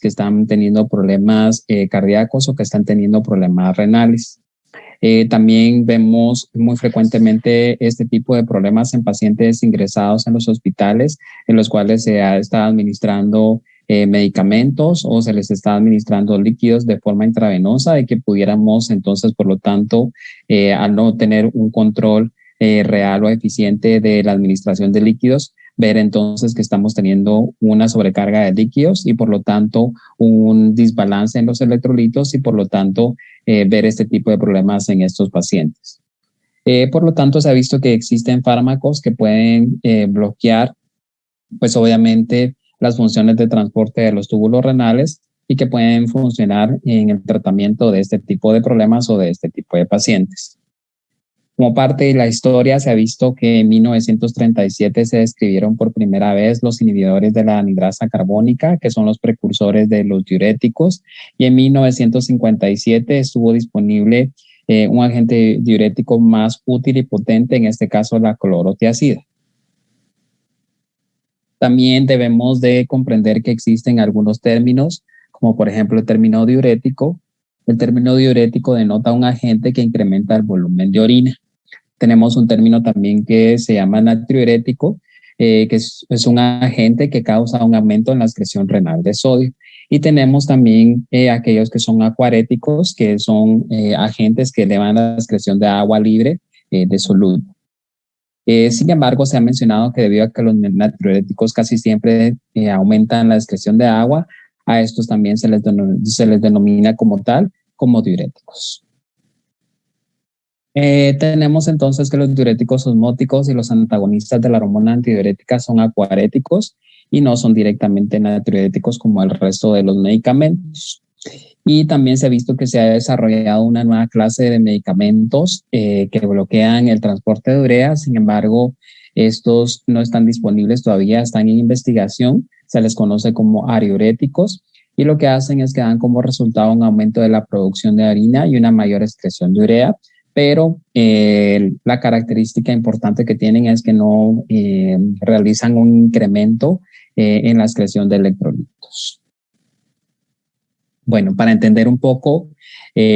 que están teniendo problemas cardíacos o que están teniendo problemas renales. También vemos muy frecuentemente este tipo de problemas en pacientes ingresados en los hospitales, en los cuales se ha estado administrando medicamentos o se les está administrando líquidos de forma intravenosa, y que pudiéramos entonces, por lo tanto, al no tener un control real o eficiente de la administración de líquidos, ver entonces que estamos teniendo una sobrecarga de líquidos y por lo tanto un desbalance en los electrolitos, y por lo tanto ver este tipo de problemas en estos pacientes. Por lo tanto, se ha visto que existen fármacos que pueden bloquear, pues obviamente, las funciones de transporte de los túbulos renales, y que pueden funcionar en el tratamiento de este tipo de problemas o de este tipo de pacientes. Como parte de la historia, se ha visto que en 1937 se describieron por primera vez los inhibidores de la anhidrasa carbónica, que son los precursores de los diuréticos, y en 1957 estuvo disponible un agente diurético más útil y potente, en este caso la clorotiazida. También debemos de comprender que existen algunos términos, como por ejemplo el término diurético. El término diurético denota un agente que incrementa el volumen de orina. Tenemos un término también que se llama natriurético, que es un agente que causa un aumento en la excreción renal de sodio. Y tenemos también aquellos que son acuaréticos, que son agentes que elevan la excreción de agua libre de soluble. Sin embargo, se ha mencionado que debido a que los natriuréticos casi siempre aumentan la excreción de agua, a estos también se les denomina como tal, como diuréticos. Tenemos entonces que los diuréticos osmóticos y los antagonistas de la hormona antidiurética son acuaréticos y no son directamente natriuréticos como el resto de los medicamentos. Y también se ha visto que se ha desarrollado una nueva clase de medicamentos que bloquean el transporte de urea. Sin embargo, estos no están disponibles todavía, están en investigación. Se les conoce como ariuréticos, y lo que hacen es que dan como resultado un aumento de la producción de harina y una mayor excreción de urea. Pero la característica importante que tienen es que no realizan un incremento en la excreción de electrolitos. Bueno, para entender un poco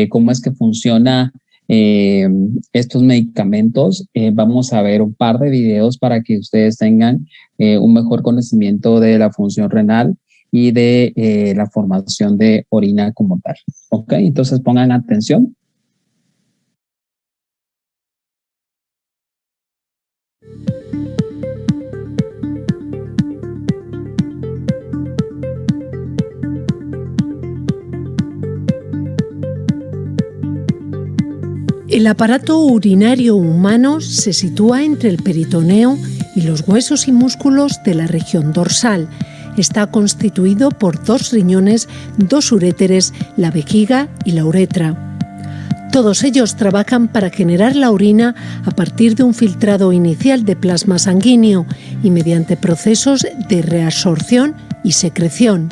cómo es que funciona estos medicamentos, vamos a ver un par de videos para que ustedes tengan un mejor conocimiento de la función renal y de la formación de orina como tal. ¿Ok? Entonces pongan atención. El aparato urinario humano se sitúa entre el peritoneo y los huesos y músculos de la región dorsal. Está constituido por 2 riñones, 2 uréteres, la vejiga y la uretra. Todos ellos trabajan para generar la orina a partir de un filtrado inicial de plasma sanguíneo y mediante procesos de reabsorción y secreción.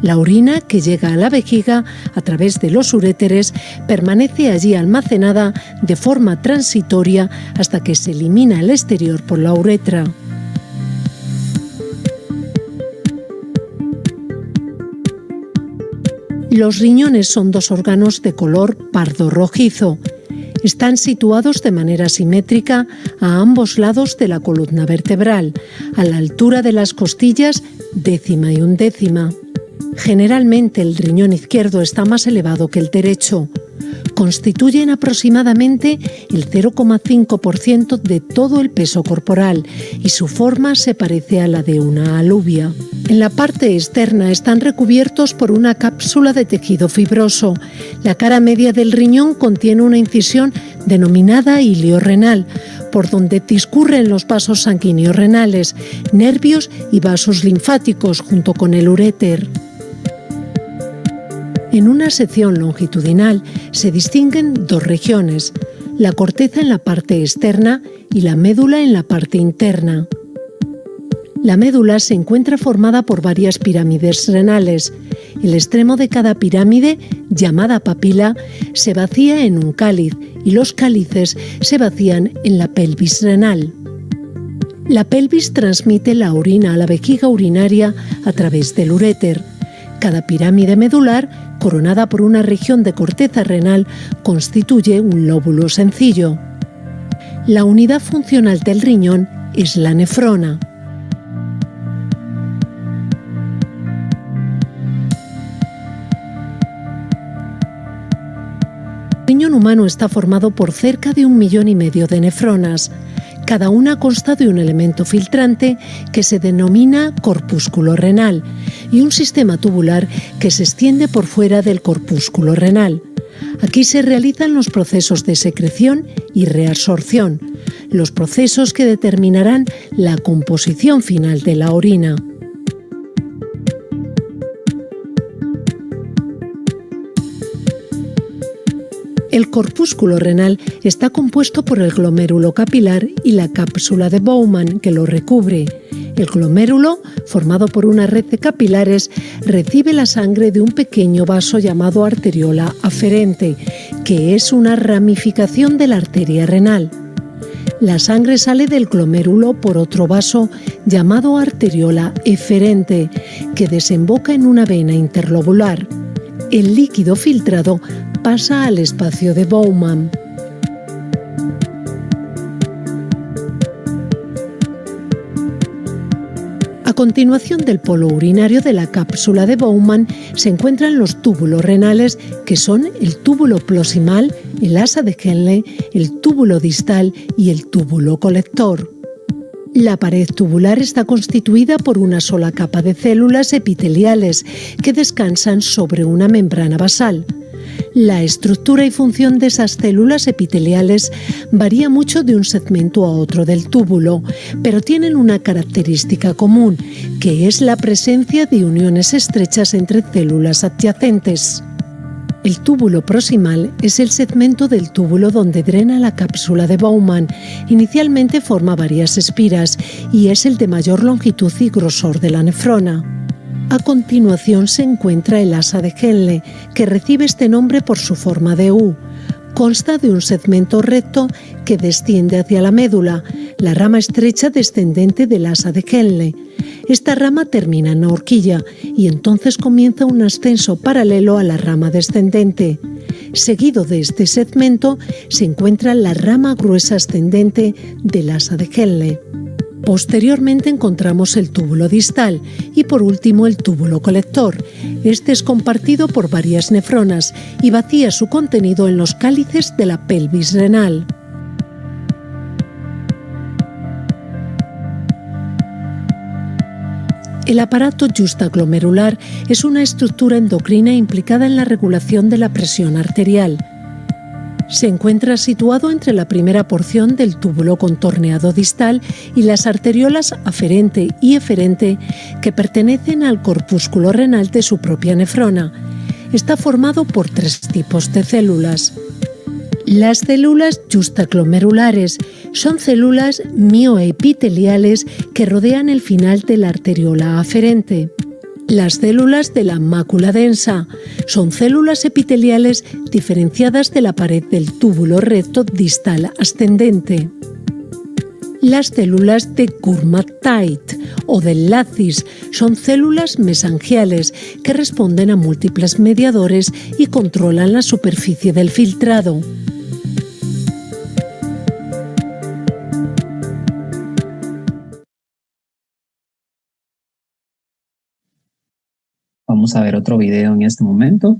La orina que llega a la vejiga a través de los uréteres permanece allí almacenada de forma transitoria hasta que se elimina al exterior por la uretra. Los riñones son 2 órganos de color pardo rojizo. Están situados de manera simétrica a ambos lados de la columna vertebral, a la altura de las costillas 10ª y 11ª. Generalmente el riñón izquierdo está más elevado que el derecho. Constituyen aproximadamente el 0,5% de todo el peso corporal y su forma se parece a la de una alubia. En la parte externa están recubiertos por una cápsula de tejido fibroso. La cara media del riñón contiene una incisión denominada ilio renal, por donde discurren los vasos sanguíneos renales, nervios y vasos linfáticos junto con el uréter. En una sección longitudinal se distinguen 2 regiones, la corteza en la parte externa y la médula en la parte interna. La médula se encuentra formada por varias pirámides renales. El extremo de cada pirámide, llamada papila, se vacía en un cáliz y los cálices se vacían en la pelvis renal. La pelvis transmite la orina a la vejiga urinaria a través del uréter. Cada pirámide medular, coronada por una región de corteza renal, constituye un lóbulo sencillo. La unidad funcional del riñón es la nefrona. El riñón humano está formado por cerca de 1,5 millones de nefronas. Cada una consta de un elemento filtrante que se denomina corpúsculo renal y un sistema tubular que se extiende por fuera del corpúsculo renal. Aquí se realizan los procesos de secreción y reabsorción, los procesos que determinarán la composición final de la orina. El corpúsculo renal está compuesto por el glomérulo capilar y la cápsula de Bowman que lo recubre. El glomérulo, formado por una red de capilares, recibe la sangre de un pequeño vaso llamado arteriola aferente, que es una ramificación de la arteria renal. La sangre sale del glomérulo por otro vaso llamado arteriola eferente, que desemboca en una vena interlobular. El líquido filtrado pasa al espacio de Bowman. A continuación del polo urinario de la cápsula de Bowman se encuentran los túbulos renales, que son el túbulo proximal, el asa de Henle, el túbulo distal y el túbulo colector. La pared tubular está constituida por una sola capa de células epiteliales que descansan sobre una membrana basal. La estructura y función de esas células epiteliales varía mucho de un segmento a otro del túbulo, pero tienen una característica común, que es la presencia de uniones estrechas entre células adyacentes. El túbulo proximal es el segmento del túbulo donde drena la cápsula de Bowman. Inicialmente forma varias espiras y es el de mayor longitud y grosor de la nefrona. A continuación se encuentra el asa de Henle, que recibe este nombre por su forma de U. Consta de un segmento recto que desciende hacia la médula, la rama estrecha descendente del asa de Henle. Esta rama termina en la horquilla y entonces comienza un ascenso paralelo a la rama descendente. Seguido de este segmento se encuentra la rama gruesa ascendente del asa de Henle. Posteriormente encontramos el túbulo distal y por último el túbulo colector. Este es compartido por varias nefronas y vacía su contenido en los cálices de la pelvis renal. El aparato justaglomerular es una estructura endocrina implicada en la regulación de la presión arterial. Se encuentra situado entre la primera porción del túbulo contorneado distal y las arteriolas aferente y eferente que pertenecen al corpúsculo renal de su propia nefrona. Está formado por 3 tipos de células. Las células justaglomerulares son células mioepiteliales que rodean el final de la arteriola aferente. Las células de la mácula densa son células epiteliales diferenciadas de la pared del túbulo recto distal ascendente. Las células de Kurmatite o del lacis son células mesangiales que responden a múltiples mediadores y controlan la superficie del filtrado. Vamos a ver otro video en este momento.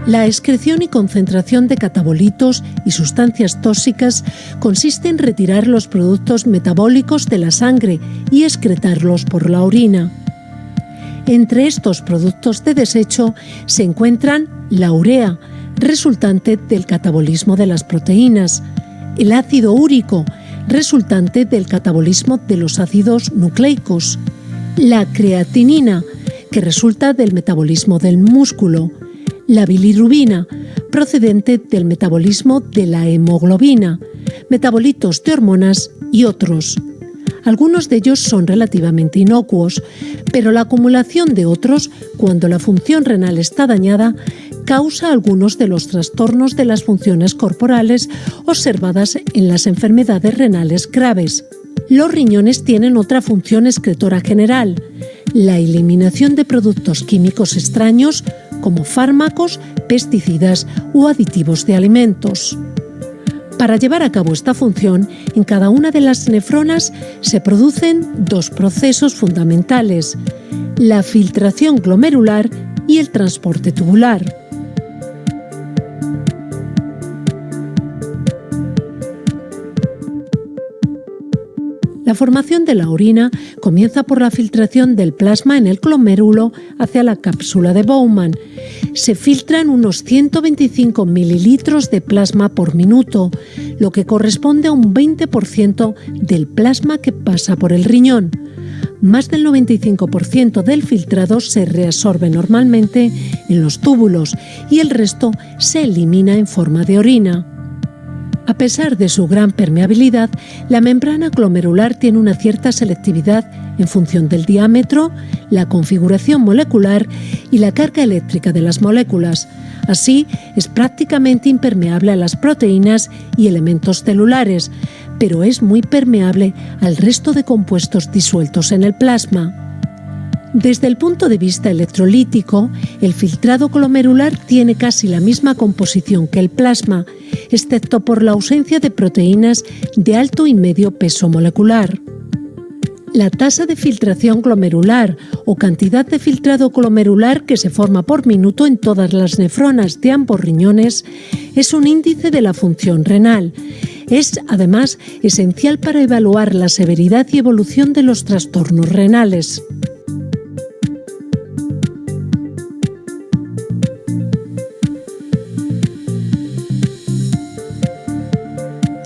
La excreción y concentración de catabolitos y sustancias tóxicas consiste en retirar los productos metabólicos de la sangre y excretarlos por la orina. Entre estos productos de desecho se encuentran la urea, resultante del catabolismo de las proteínas, el ácido úrico, resultante del catabolismo de los ácidos nucleicos, la creatinina, que resulta del metabolismo del músculo, la bilirrubina, procedente del metabolismo de la hemoglobina, metabolitos de hormonas y otros. Algunos de ellos son relativamente inocuos, pero la acumulación de otros, cuando la función renal está dañada, causa algunos de los trastornos de las funciones corporales observadas en las enfermedades renales graves. Los riñones tienen otra función excretora general, la eliminación de productos químicos extraños como fármacos, pesticidas o aditivos de alimentos. Para llevar a cabo esta función, en cada una de las nefronas se producen dos procesos fundamentales: la filtración glomerular y el transporte tubular. La formación de la orina comienza por la filtración del plasma en el glomérulo hacia la cápsula de Bowman. Se filtran unos 125 mililitros de plasma por minuto, lo que corresponde a un 20% del plasma que pasa por el riñón. Más del 95% del filtrado se reabsorbe normalmente en los túbulos y el resto se elimina en forma de orina. A pesar de su gran permeabilidad, la membrana glomerular tiene una cierta selectividad en función del diámetro, la configuración molecular y la carga eléctrica de las moléculas. Así, es prácticamente impermeable a las proteínas y elementos celulares, pero es muy permeable al resto de compuestos disueltos en el plasma. Desde el punto de vista electrolítico, el filtrado glomerular tiene casi la misma composición que el plasma, excepto por la ausencia de proteínas de alto y medio peso molecular. La tasa de filtración glomerular o cantidad de filtrado glomerular que se forma por minuto en todas las nefronas de ambos riñones es un índice de la función renal. Es, además, esencial para evaluar la severidad y evolución de los trastornos renales.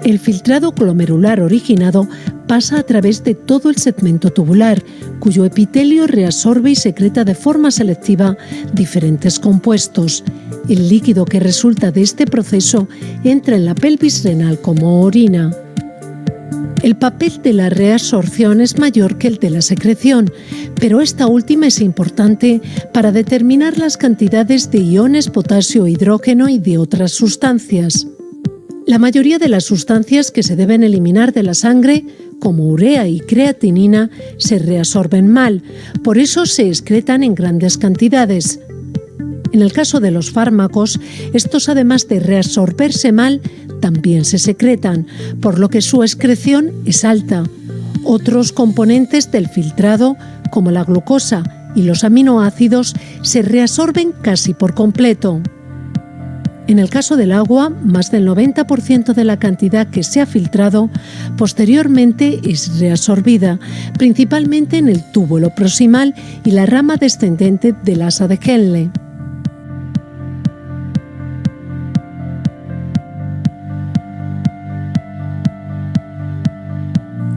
El filtrado glomerular originado pasa a través de todo el segmento tubular, cuyo epitelio reabsorbe y secreta de forma selectiva diferentes compuestos. El líquido que resulta de este proceso entra en la pelvis renal como orina. El papel de la reabsorción es mayor que el de la secreción, pero esta última es importante para determinar las cantidades de iones potasio, hidrógeno y de otras sustancias. La mayoría de las sustancias que se deben eliminar de la sangre, como urea y creatinina, se reabsorben mal, por eso se excretan en grandes cantidades. En el caso de los fármacos, estos además de reabsorberse mal, también se secretan, por lo que su excreción es alta. Otros componentes del filtrado, como la glucosa y los aminoácidos, se reabsorben casi por completo. En el caso del agua, más del 90% de la cantidad que se ha filtrado posteriormente es reabsorbida, principalmente en el túbulo proximal y la rama descendente del asa de Henle.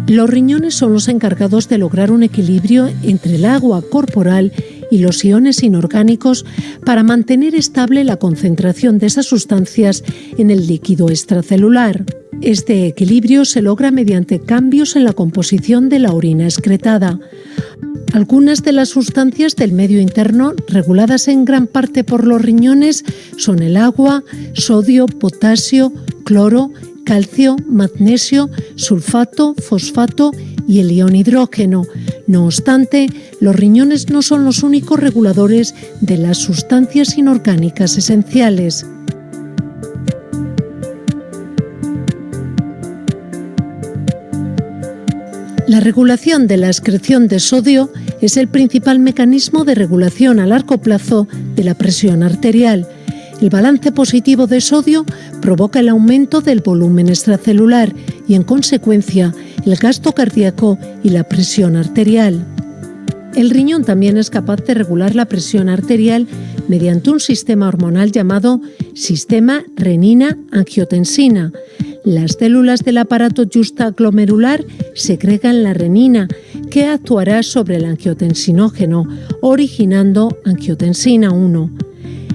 Los riñones son los encargados de lograr un equilibrio entre el agua corporal y los iones inorgánicos para mantener estable la concentración de esas sustancias en el líquido extracelular. Este equilibrio se logra mediante cambios en la composición de la orina excretada. Algunas de las sustancias del medio interno, reguladas en gran parte por los riñones, son el agua, sodio, potasio, cloro, calcio, magnesio, sulfato, fosfato y el ion hidrógeno. No obstante, los riñones no son los únicos reguladores de las sustancias inorgánicas esenciales. La regulación de la excreción de sodio es el principal mecanismo de regulación a largo plazo de la presión arterial. El balance positivo de sodio provoca el aumento del volumen extracelular y, en consecuencia, el gasto cardíaco y la presión arterial. El riñón también es capaz de regular la presión arterial mediante un sistema hormonal llamado sistema renina-angiotensina. las células del aparato justaglomerular segregan la renina, que actuará sobre el angiotensinógeno, originando angiotensina 1.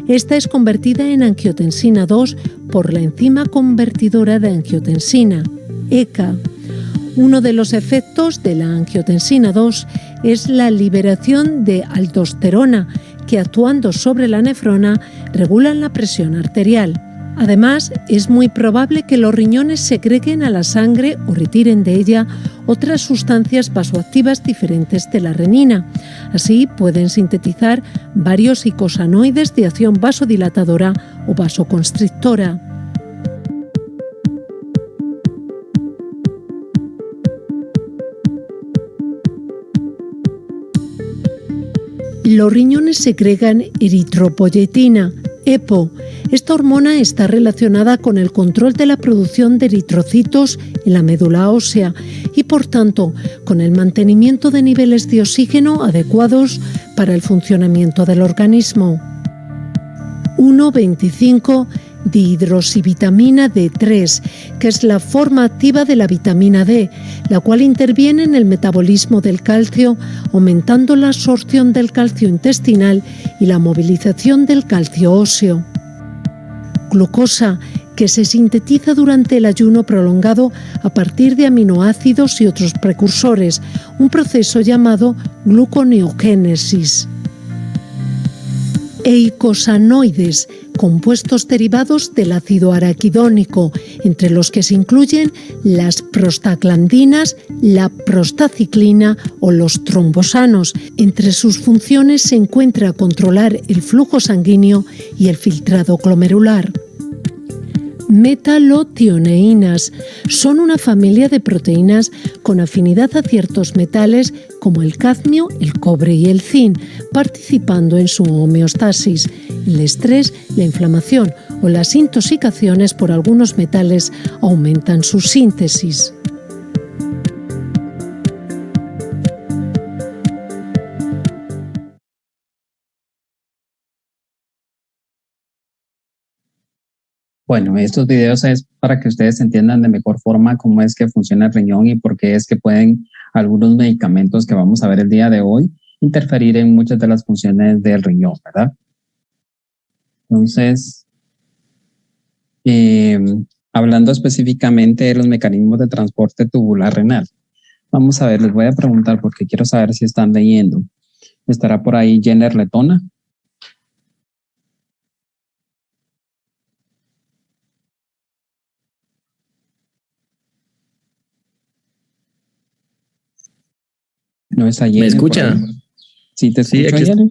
Esta es convertida en angiotensina 2 por la enzima convertidora de angiotensina, ECA. Uno de los efectos de la angiotensina 2 es la liberación de aldosterona, que actuando sobre la nefrona regulan la presión arterial. Además, es muy probable que los riñones segreguen a la sangre o retiren de ella otras sustancias vasoactivas diferentes de la renina. Así, pueden sintetizar varios icosanoides de acción vasodilatadora o vasoconstrictora. Los riñones segregan eritropoyetina, EPO. Esta hormona está relacionada con el control de la producción de eritrocitos en la médula ósea y, por tanto, con el mantenimiento de niveles de oxígeno adecuados para el funcionamiento del organismo. 1,25 dihidroxivitamina D3, que es la forma activa de la vitamina D, la cual interviene en el metabolismo del calcio, aumentando la absorción del calcio intestinal y la movilización del calcio óseo. Glucosa, que se sintetiza durante el ayuno prolongado a partir de aminoácidos y otros precursores, un proceso llamado gluconeogénesis. Eicosanoides, compuestos derivados del ácido araquidónico, entre los que se incluyen las prostaglandinas, la prostaciclina o los trombosanos. Entre sus funciones se encuentra controlar el flujo sanguíneo y el filtrado glomerular. Metalotioneínas son una familia de proteínas con afinidad a ciertos metales como el cadmio, el cobre y el zinc, participando en su homeostasis. El estrés, la inflamación o las intoxicaciones por algunos metales aumentan su síntesis. Bueno, estos videos es para que ustedes entiendan de mejor forma cómo es que funciona el riñón y por qué es que pueden algunos medicamentos que vamos a ver el día de hoy interferir en muchas de las funciones del riñón, ¿verdad? Entonces, hablando específicamente de los mecanismos de transporte tubular renal, vamos a ver, les voy a preguntar porque quiero saber si están leyendo. ¿Estará por ahí Jenner Letona? ¿No está Jenner? ¿Me escucha? Sí, te escucho, sí, Jenner.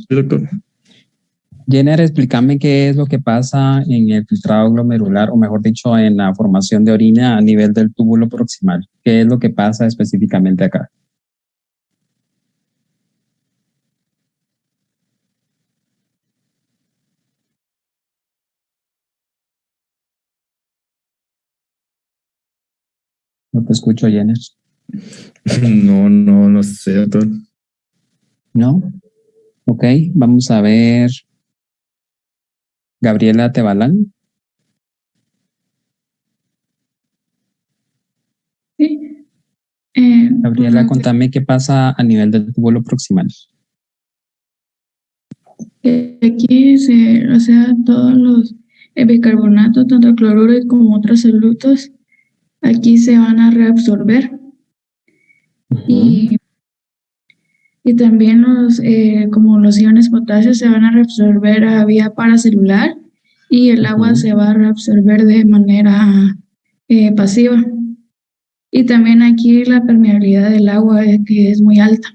Jenner, explícame qué es lo que pasa en el filtrado glomerular, o mejor dicho, en la formación de orina a nivel del túbulo proximal. ¿Qué es lo que pasa específicamente acá? No te escucho, Jenner. No sé, doctor. ¿No? Ok, vamos a ver. Gabriela Tebalán. Sí. Gabriela, contame qué pasa a nivel del túbulo proximal. Aquí o sea, todos los bicarbonatos, tanto cloruro como otros solutos, aquí se van a reabsorber. Y también como los iones potasio se van a reabsorber a vía paracelular y el agua se va a reabsorber de manera pasiva. Y también aquí la permeabilidad del agua que es muy alta.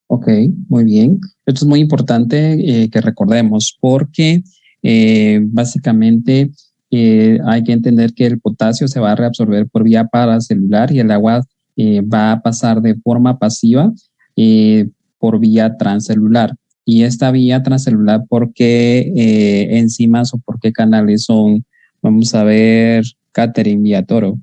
Ok, muy bien. Esto es muy importante que recordemos porque básicamente hay que entender que el potasio se va a reabsorber por vía paracelular y el agua va a pasar de forma pasiva por vía transcelular. Y esta vía transcelular, ¿por qué enzimas o por qué canales son? Vamos a ver, Catherine Villatoro.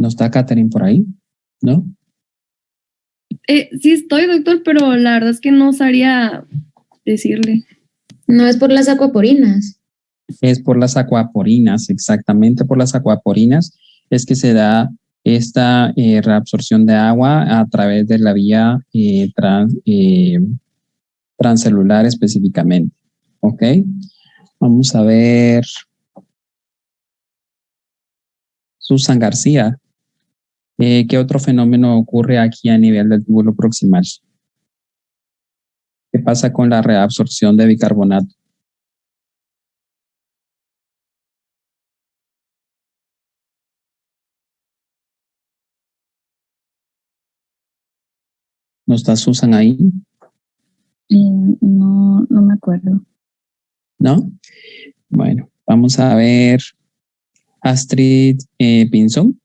¿No está Catherine por ahí? ¿No? Sí estoy, doctor, pero la verdad es que no sabría decirle. No es por las acuaporinas. Es por las acuaporinas, exactamente por las acuaporinas es que se da esta reabsorción de agua a través de la vía transcelular específicamente. ¿Ok? Vamos a ver. Susan García, ¿qué otro fenómeno ocurre aquí a nivel del túbulo proximal? ¿Qué pasa con la reabsorción de bicarbonato? ¿No está Susan ahí? No me acuerdo. ¿No? Bueno, vamos a ver Astrid Pinzón.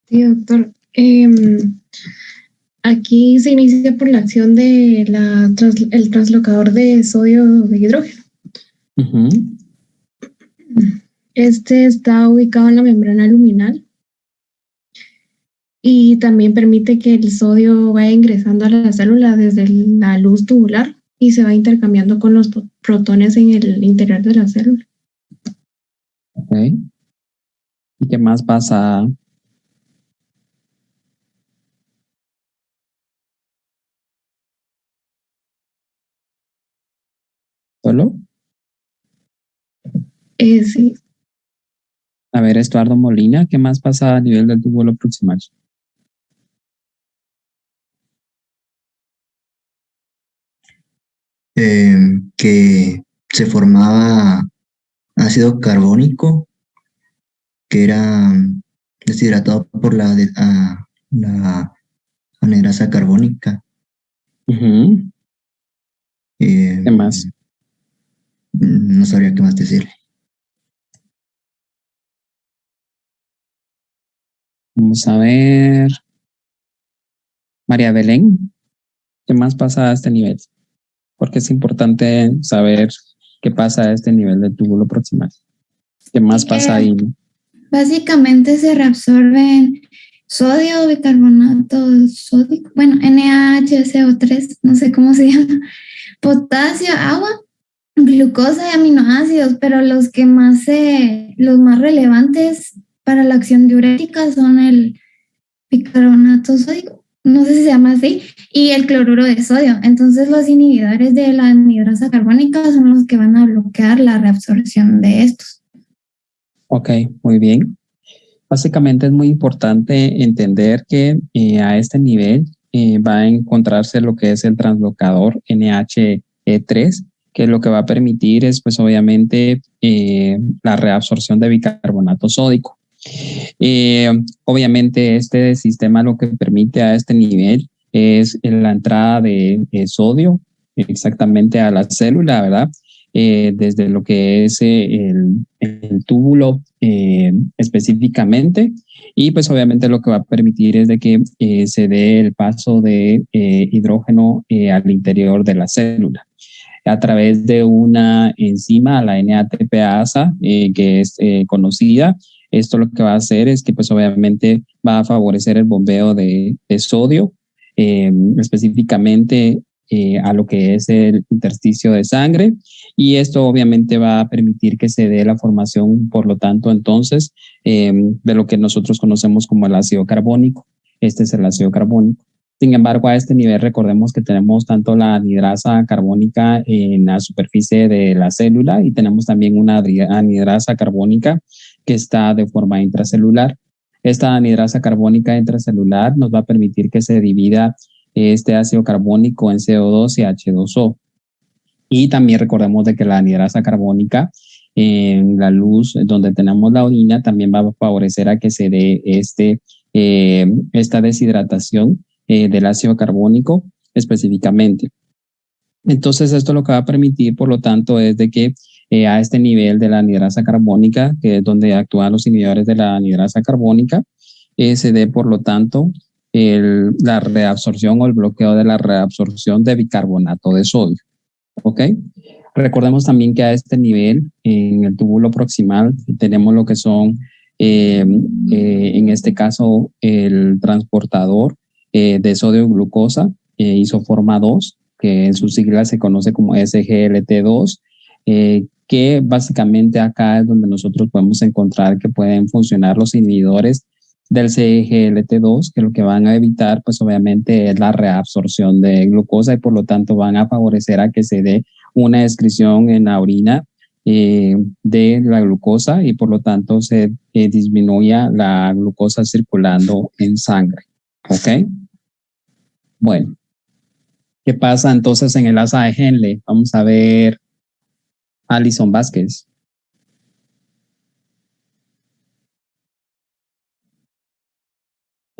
Sí, doctor. Aquí se inicia por la acción de el translocador de sodio de hidrógeno. Uh-huh. Este está ubicado en la membrana luminal y también permite que el sodio vaya ingresando a la célula desde la luz tubular y se va intercambiando con los protones en el interior de la célula. Ok. ¿Y qué más pasa? ¿Solo? Sí. A ver, Estuardo Molina, ¿qué más pasa a nivel del túbulo proximal? Que se formaba ácido carbónico que era deshidratado por la anhidrasa carbónica. Uh-huh. ¿Qué más? No sabría qué más decirle. Vamos a ver. María Belén, ¿qué más pasa a este nivel? Porque es importante saber qué pasa a este nivel del túbulo proximal. ¿Qué más pasa ahí? Básicamente se reabsorben sodio, bicarbonato sódico, bueno, NaHCO3, no sé cómo se llama, potasio, agua, glucosa y aminoácidos, pero los más relevantes para la acción diurética son el bicarbonato sódico, no sé si se llama así, y el cloruro de sodio. Entonces los inhibidores de la anhidrasa carbónica son los que van a bloquear la reabsorción de estos. Ok, muy bien. Básicamente es muy importante entender que a este nivel va a encontrarse lo que es el translocador NHE3, que lo que va a permitir es pues obviamente la reabsorción de bicarbonato sódico. Obviamente este sistema lo que permite a este nivel es la entrada de sodio exactamente a la célula, ¿verdad? Desde lo que es el túbulo específicamente, y pues obviamente lo que va a permitir es de que se dé el paso de hidrógeno al interior de la célula a través de una enzima, la NADPasa, que es conocida. Esto lo que va a hacer es que pues obviamente va a favorecer el bombeo de sodio, específicamente a lo que es el intersticio de sangre, y esto obviamente va a permitir que se dé la formación, por lo tanto, entonces, de lo que nosotros conocemos como el ácido carbónico. Este es el ácido carbónico. Sin embargo, a este nivel recordemos que tenemos tanto la anhidrasa carbónica en la superficie de la célula y tenemos también una anhidrasa carbónica que está de forma intracelular. Esta anhidrasa carbónica intracelular nos va a permitir que se divida este ácido carbónico en CO2 y H2O. Y también recordemos de que la anhidrasa carbónica en la luz donde tenemos la orina también va a favorecer a que se dé esta deshidratación del ácido carbónico específicamente. Entonces esto lo que va a permitir, por lo tanto, es de que a este nivel de la anhidrasa carbónica, que es donde actúan los inhibidores de la anhidrasa carbónica, se dé, por lo tanto, la reabsorción o el bloqueo de la reabsorción de bicarbonato de sodio. ¿Ok? Recordemos también que a este nivel, en el túbulo proximal, tenemos lo que son, en este caso, el transportador de sodio-glucosa, isoforma 2, que en sus siglas se conoce como SGLT2, que básicamente acá es donde nosotros podemos encontrar que pueden funcionar los inhibidores del SGLT2, que lo que van a evitar, pues obviamente, es la reabsorción de glucosa y por lo tanto van a favorecer a que se dé una excreción en la orina de la glucosa y por lo tanto se disminuya la glucosa circulando en sangre. ¿Ok? Bueno, ¿qué pasa entonces en el asa de Henle? Vamos a ver Alison Vázquez.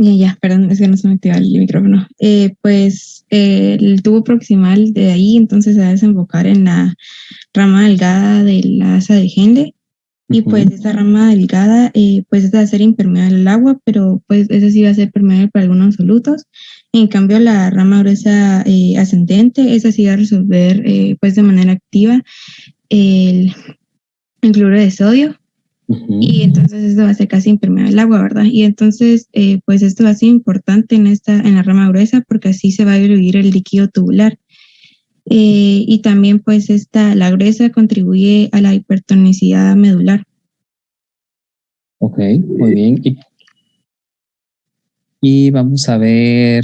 Ya, perdón, es que no se me activa el micrófono. Pues el tubo proximal de ahí entonces se va a desembocar en la rama delgada del asa de Henle y pues esta rama delgada pues es de ser impermeable al agua, pero pues esa sí va a ser permeable para algunos solutos. En cambio la rama gruesa ascendente, esa sí va a resolver pues de manera activa el cloruro de sodio. Y entonces esto va a ser casi impermeable al agua, ¿verdad? Y entonces, pues esto va a ser importante en la rama gruesa porque así se va a diluir el líquido tubular. Y también, pues, la gruesa contribuye a la hipertonicidad medular. Ok, muy bien. Y vamos a ver,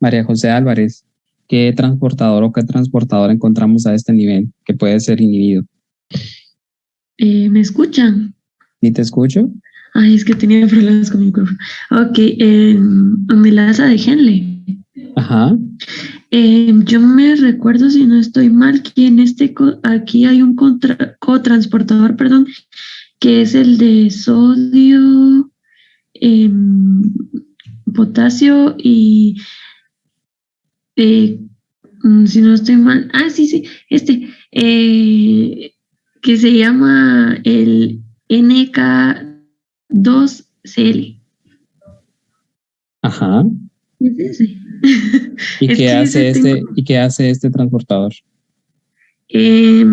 María José Álvarez, ¿qué transportador o qué transportador encontramos a este nivel que puede ser inhibido? ¿Me escuchan? ¿Ni te escucho? Ay, es que tenía problemas con mi micrófono. Ok, en el asa de Henle. Ajá. Yo me recuerdo, si no estoy mal, que aquí hay un cotransportador, perdón, que es el de sodio, potasio y, si no estoy mal, sí, que se llama el NK2Cl. Ajá. Es ese. ¿Y qué hace este transportador? Si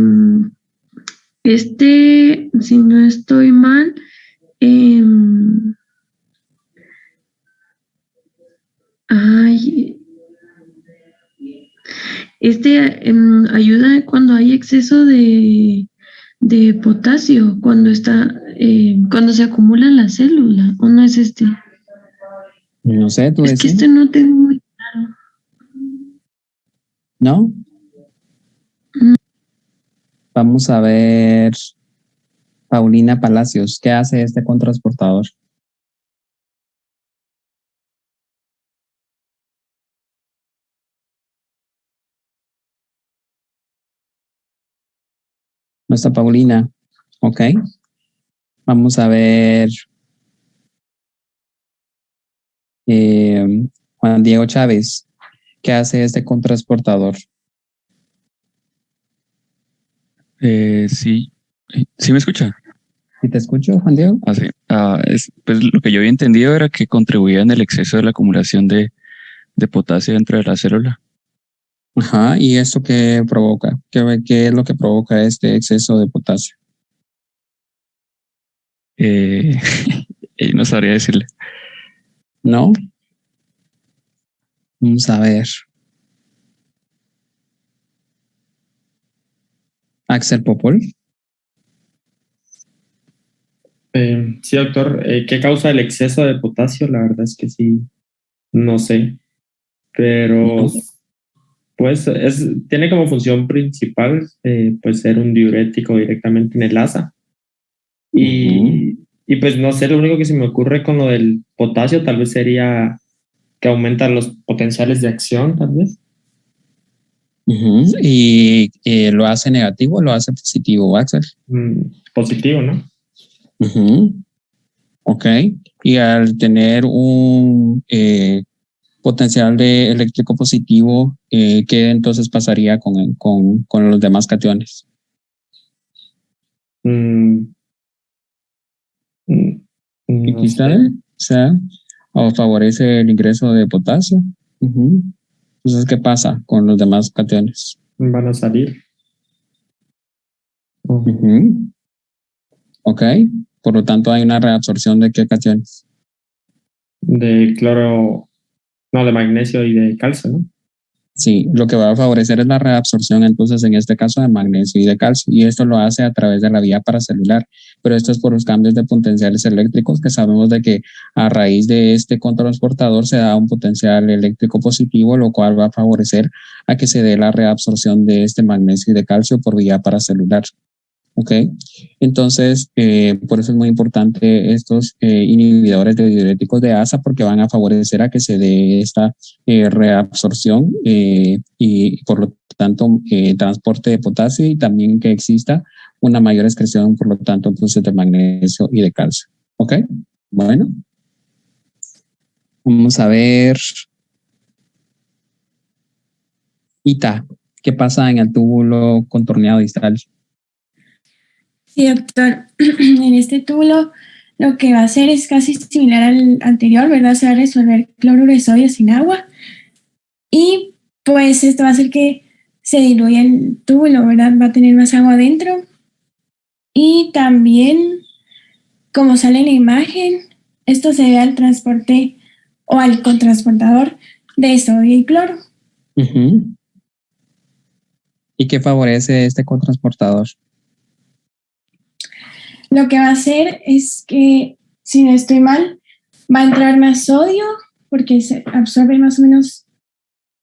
no estoy mal, ayuda cuando hay exceso de potasio, cuando se acumula en la célula, ¿o no es este? No sé, tú decís. Es que no tengo muy claro. ¿No? Vamos a ver Paulina Palacios, ¿qué hace este contrasportador? Nuestra Paulina, ok. Vamos a ver Juan Diego Chávez, ¿qué hace este contrasportador? Sí, ¿sí me escucha? ¿Sí te escucho, Juan Diego? Sí. Pues lo que yo había entendido era que contribuía en el exceso de la acumulación de potasio dentro de la célula. Ajá, ¿y esto qué provoca? ¿Qué es lo que provoca este exceso de potasio? No sabría decirle. ¿No? Vamos a ver. Axel Popol. Sí, doctor. ¿Qué causa el exceso de potasio? La verdad es que sí, no sé. Pero pues tiene como función principal pues ser un diurético directamente en el asa. Y pues no sé, lo único que se me ocurre con lo del potasio tal vez sería que aumenta los potenciales de acción, tal vez. ¿Y lo hace negativo o lo hace positivo, Axel? Positivo, ¿no? Ok. Y al tener un potencial de eléctrico positivo, ¿qué entonces pasaría con los demás cationes? No sé. O sea, o favorece el ingreso de potasio. Entonces, ¿qué pasa con los demás cationes? Van a salir. Ujú. Ok, por lo tanto hay una reabsorción de qué cationes. De cloro, no, de magnesio y de calcio, ¿no? Sí, lo que va a favorecer es la reabsorción, entonces en este caso de magnesio y de calcio, y esto lo hace a través de la vía paracelular, pero esto es por los cambios de potenciales eléctricos que sabemos de que a raíz de este cotransportador se da un potencial eléctrico positivo, lo cual va a favorecer a que se dé la reabsorción de este magnesio y de calcio por vía paracelular. ¿Ok? Entonces, por eso es muy importante estos inhibidores de diuréticos de asa porque van a favorecer a que se dé esta reabsorción y por lo tanto transporte de potasio y también que exista una mayor excreción, por lo tanto, entonces de magnesio y de calcio. ¿Ok? Bueno, vamos a ver. Ita, ¿qué pasa en el túbulo contorneado distal? Sí, doctor. En este túbulo lo que va a hacer es casi similar al anterior, ¿verdad? Se va a resolver cloruro de sodio sin agua y pues esto va a hacer que se diluya el túbulo, ¿verdad? Va a tener más agua adentro y también, como sale en la imagen, esto se debe al transporte o al cotransportador de sodio y cloro. Uh-huh. ¿Y qué favorece este cotransportador? Lo que va a hacer es que, si no estoy mal, va a entrar más sodio porque se absorbe más o menos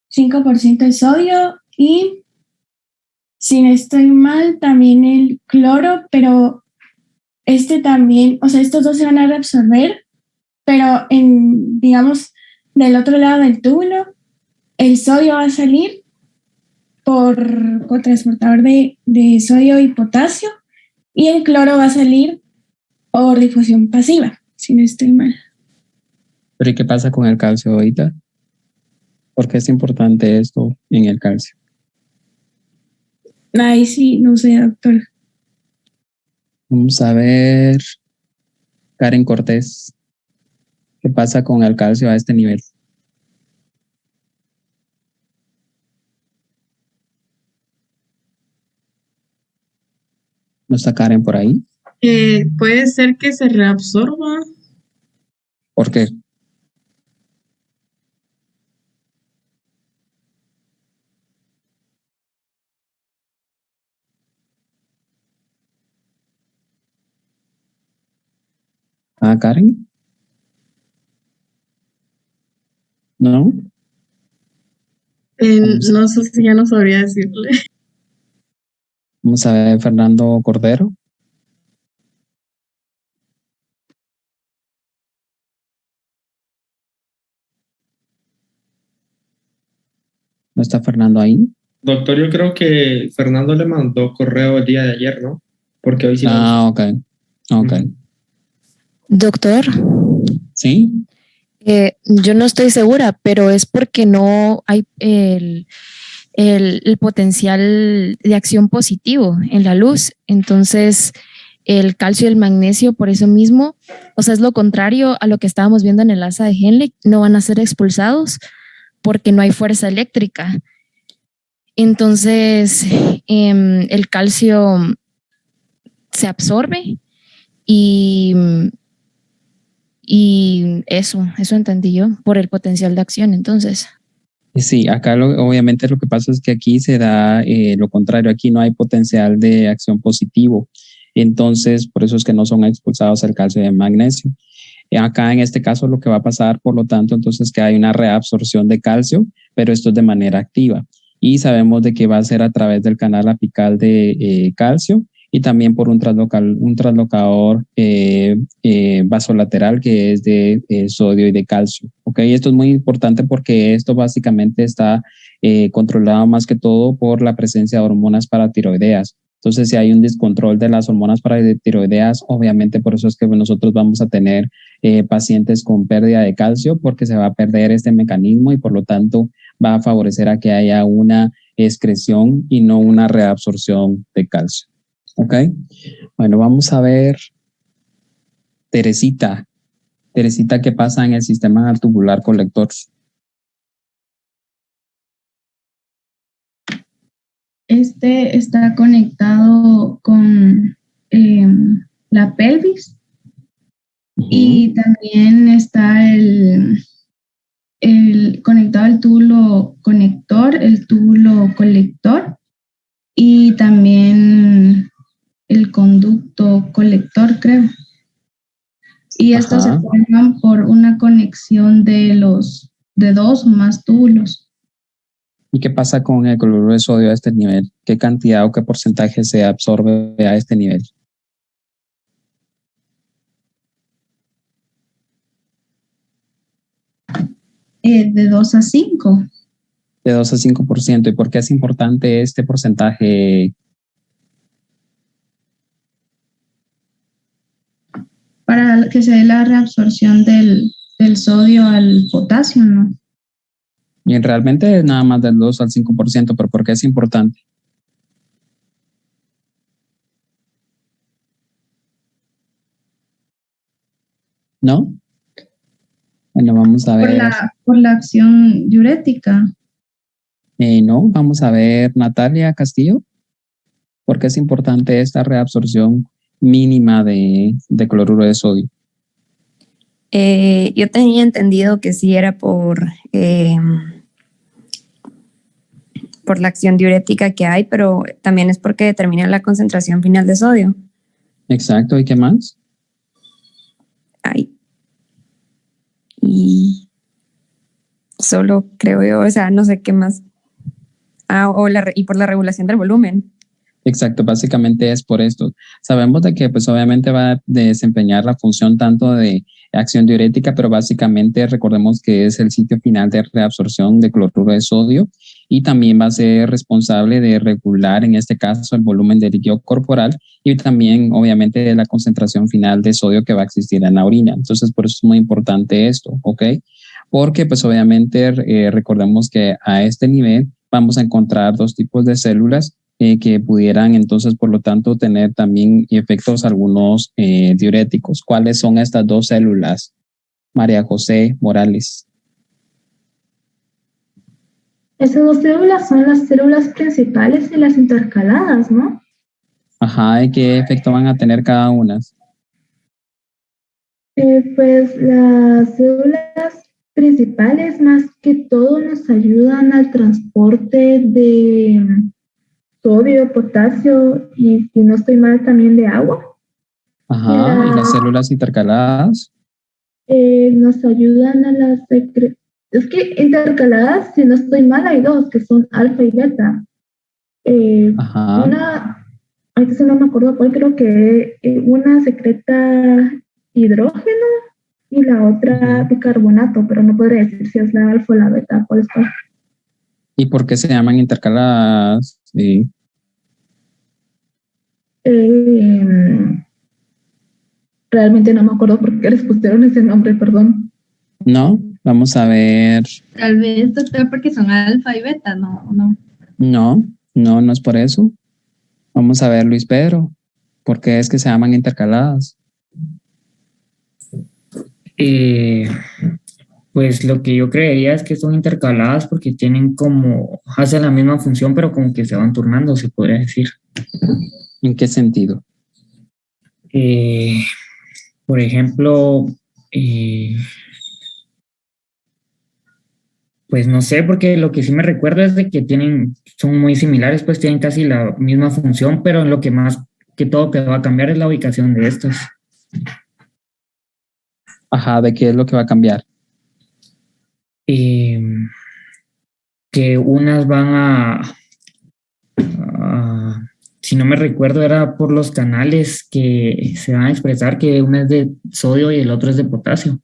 5% de sodio y, si no estoy mal, también el cloro, pero este también, o sea, estos dos se van a reabsorber, pero digamos, del otro lado del túbulo, el sodio va a salir por cotransportador de sodio y potasio y el cloro va a salir por difusión pasiva, si no estoy mal. ¿Pero y qué pasa con el calcio ahorita? ¿Por qué es importante esto en el calcio? Ahí sí, no sé, doctor. Vamos a ver, Karen Cortés, ¿qué pasa con el calcio a este nivel? ¿No está Karen por ahí? Puede ser que se reabsorba. ¿Por qué? ¿Ah, Karen? ¿No? No sé si ya no sabría decirle. Vamos a ver, Fernando Cordero. ¿No está Fernando ahí? Doctor, yo creo que Fernando le mandó correo el día de ayer, ¿no? Porque hoy sí. Ok. Doctor. ¿Sí? Yo no estoy segura, pero es porque no hay el potencial de acción positivo en la luz. Entonces, el calcio y el magnesio, por eso mismo, o sea, es lo contrario a lo que estábamos viendo en el asa de Henle, no van a ser expulsados porque no hay fuerza eléctrica. Entonces, el calcio se absorbe y eso entendí yo, por el potencial de acción, entonces. Sí, acá obviamente lo que pasa es que aquí se da lo contrario, aquí no hay potencial de acción positivo, entonces por eso es que no son expulsados el calcio y el magnesio. Acá en este caso lo que va a pasar, por lo tanto, entonces que hay una reabsorción de calcio, pero esto es de manera activa y sabemos de que va a ser a través del canal apical de calcio y también por un translocador vasolateral que es de sodio y de calcio. ¿Okay? Esto es muy importante porque esto básicamente está controlado más que todo por la presencia de hormonas paratiroideas. Entonces, si hay un descontrol de las hormonas paratiroideas, obviamente por eso es que nosotros vamos a tener pacientes con pérdida de calcio porque se va a perder este mecanismo y por lo tanto va a favorecer a que haya una excreción y no una reabsorción de calcio. ¿Ok? Bueno, vamos a ver Teresita. Teresita, ¿qué pasa en el sistema tubular colector? este está conectado con la pelvis y también está el conectado el túbulo conector, el túbulo colector y también el conducto colector, creo. Y estos se forman por una conexión de dos o más túbulos. ¿Y qué pasa con el cloruro de sodio a este nivel? ¿Qué cantidad o qué porcentaje se absorbe a este nivel? De 2 a 5. De 2 a 5%. ¿Y por qué es importante este porcentaje? Para que se dé la reabsorción del sodio al potasio, ¿no? Y realmente es nada más del 2 al 5%, pero ¿por qué es importante? ¿No? Bueno, vamos a ver. Por la acción diurética. No, vamos a ver, Natalia Castillo. ¿Por qué es importante esta reabsorción mínima de cloruro de sodio? Yo tenía entendido que sí era por la acción diurética que hay, pero también es porque determina la concentración final de sodio. Exacto, ¿y qué más? Y solo creo yo, o sea, no sé qué más. Y por la regulación del volumen. Exacto, básicamente es por esto. Sabemos de que pues obviamente va a desempeñar la función tanto de acción diurética, pero básicamente recordemos que es el sitio final de reabsorción de cloruro de sodio y también va a ser responsable de regular en este caso el volumen de líquido corporal y también obviamente de la concentración final de sodio que va a existir en la orina. Entonces por eso es muy importante esto, ¿ok? Porque pues obviamente recordemos que a este nivel vamos a encontrar dos tipos de células que pudieran entonces, por lo tanto, tener también efectos algunos diuréticos. ¿Cuáles son estas dos células? María José Morales. Esas dos células son las células principales y las intercaladas, ¿no? Ajá, ¿y qué efecto van a tener cada una? Pues las células principales más que todo nos ayudan al transporte de sodio, potasio y, si no estoy mal, también de agua. Ajá, ¿y las células intercaladas? Nos ayudan a las es que intercaladas, si no estoy mal, hay dos, que son alfa y beta. Ajá. Una, ahorita no me acuerdo cuál, creo que una secreta hidrógeno y la otra bicarbonato, pero no podría decir si es la alfa o la beta, ¿cuál es cuál? ¿Y por qué se llaman intercaladas? Sí. Realmente no me acuerdo por qué les pusieron ese nombre, perdón. No, vamos a ver. Tal vez, doctor, porque son alfa y beta, ¿no? No es por eso. Vamos a ver, Luis Pedro. ¿Por qué es que se llaman intercaladas? Pues lo que yo creería es que son intercaladas porque hacen la misma función, pero como que se van turnando, se podría decir. ¿En qué sentido? Por ejemplo, pues no sé, porque lo que sí me recuerdo es de que son muy similares, pues tienen casi la misma función, pero lo que más que todo que va a cambiar es la ubicación de estos. Ajá, ¿de qué es lo que va a cambiar? Que unas van si no me recuerdo, era por los canales que se van a expresar, que una es de sodio y el otro es de potasio.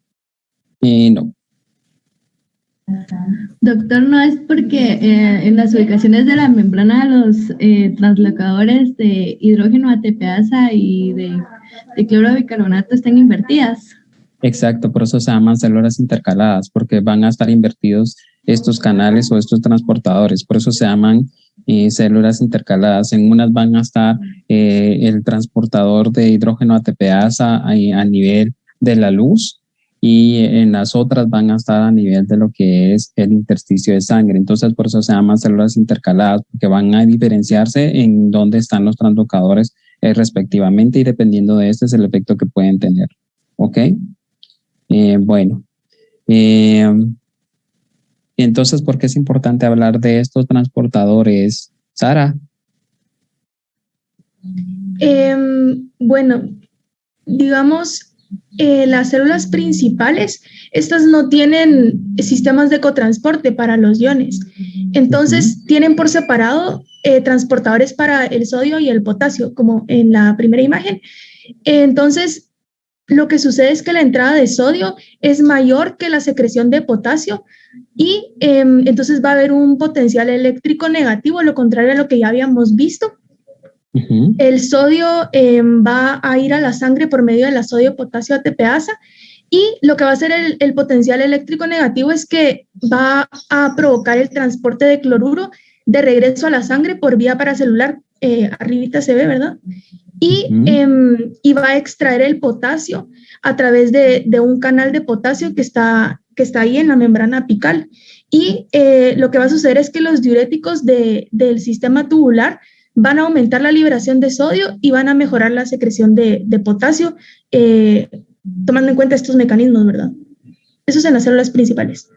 No. Doctor, no es porque en las ubicaciones de la membrana los translocadores de hidrógeno ATPasa y de cloro de bicarbonato están invertidas. Exacto, por eso se llaman células intercaladas, porque van a estar invertidos estos canales o estos transportadores, por eso se llaman células intercaladas. En unas van a estar el transportador de hidrógeno ATPasa a nivel de la luz y en las otras van a estar a nivel de lo que es el intersticio de sangre. Entonces, por eso se llaman células intercaladas, porque van a diferenciarse en dónde están los translocadores respectivamente, y dependiendo de este es el efecto que pueden tener. ¿Ok? Bueno. Entonces, ¿por qué es importante hablar de estos transportadores? Sara. Bueno, digamos, las células principales, estas no tienen sistemas de cotransporte para los iones. Entonces, tienen por separado transportadores para el sodio y el potasio, como en la primera imagen. Entonces, lo que sucede es que la entrada de sodio es mayor que la secreción de potasio y entonces va a haber un potencial eléctrico negativo, lo contrario a lo que ya habíamos visto. El sodio va a ir a la sangre por medio de la sodio-potasio ATPasa, y lo que va a hacer el potencial eléctrico negativo es que va a provocar el transporte de cloruro de regreso a la sangre por vía paracelular. Arribita se ve, ¿verdad? Y va a extraer el potasio a través de un canal de potasio que está ahí en la membrana apical. Y lo que va a suceder es que los diuréticos del sistema tubular van a aumentar la liberación de sodio y van a mejorar la secreción de potasio, tomando en cuenta estos mecanismos, ¿verdad? Eso es en las células principales.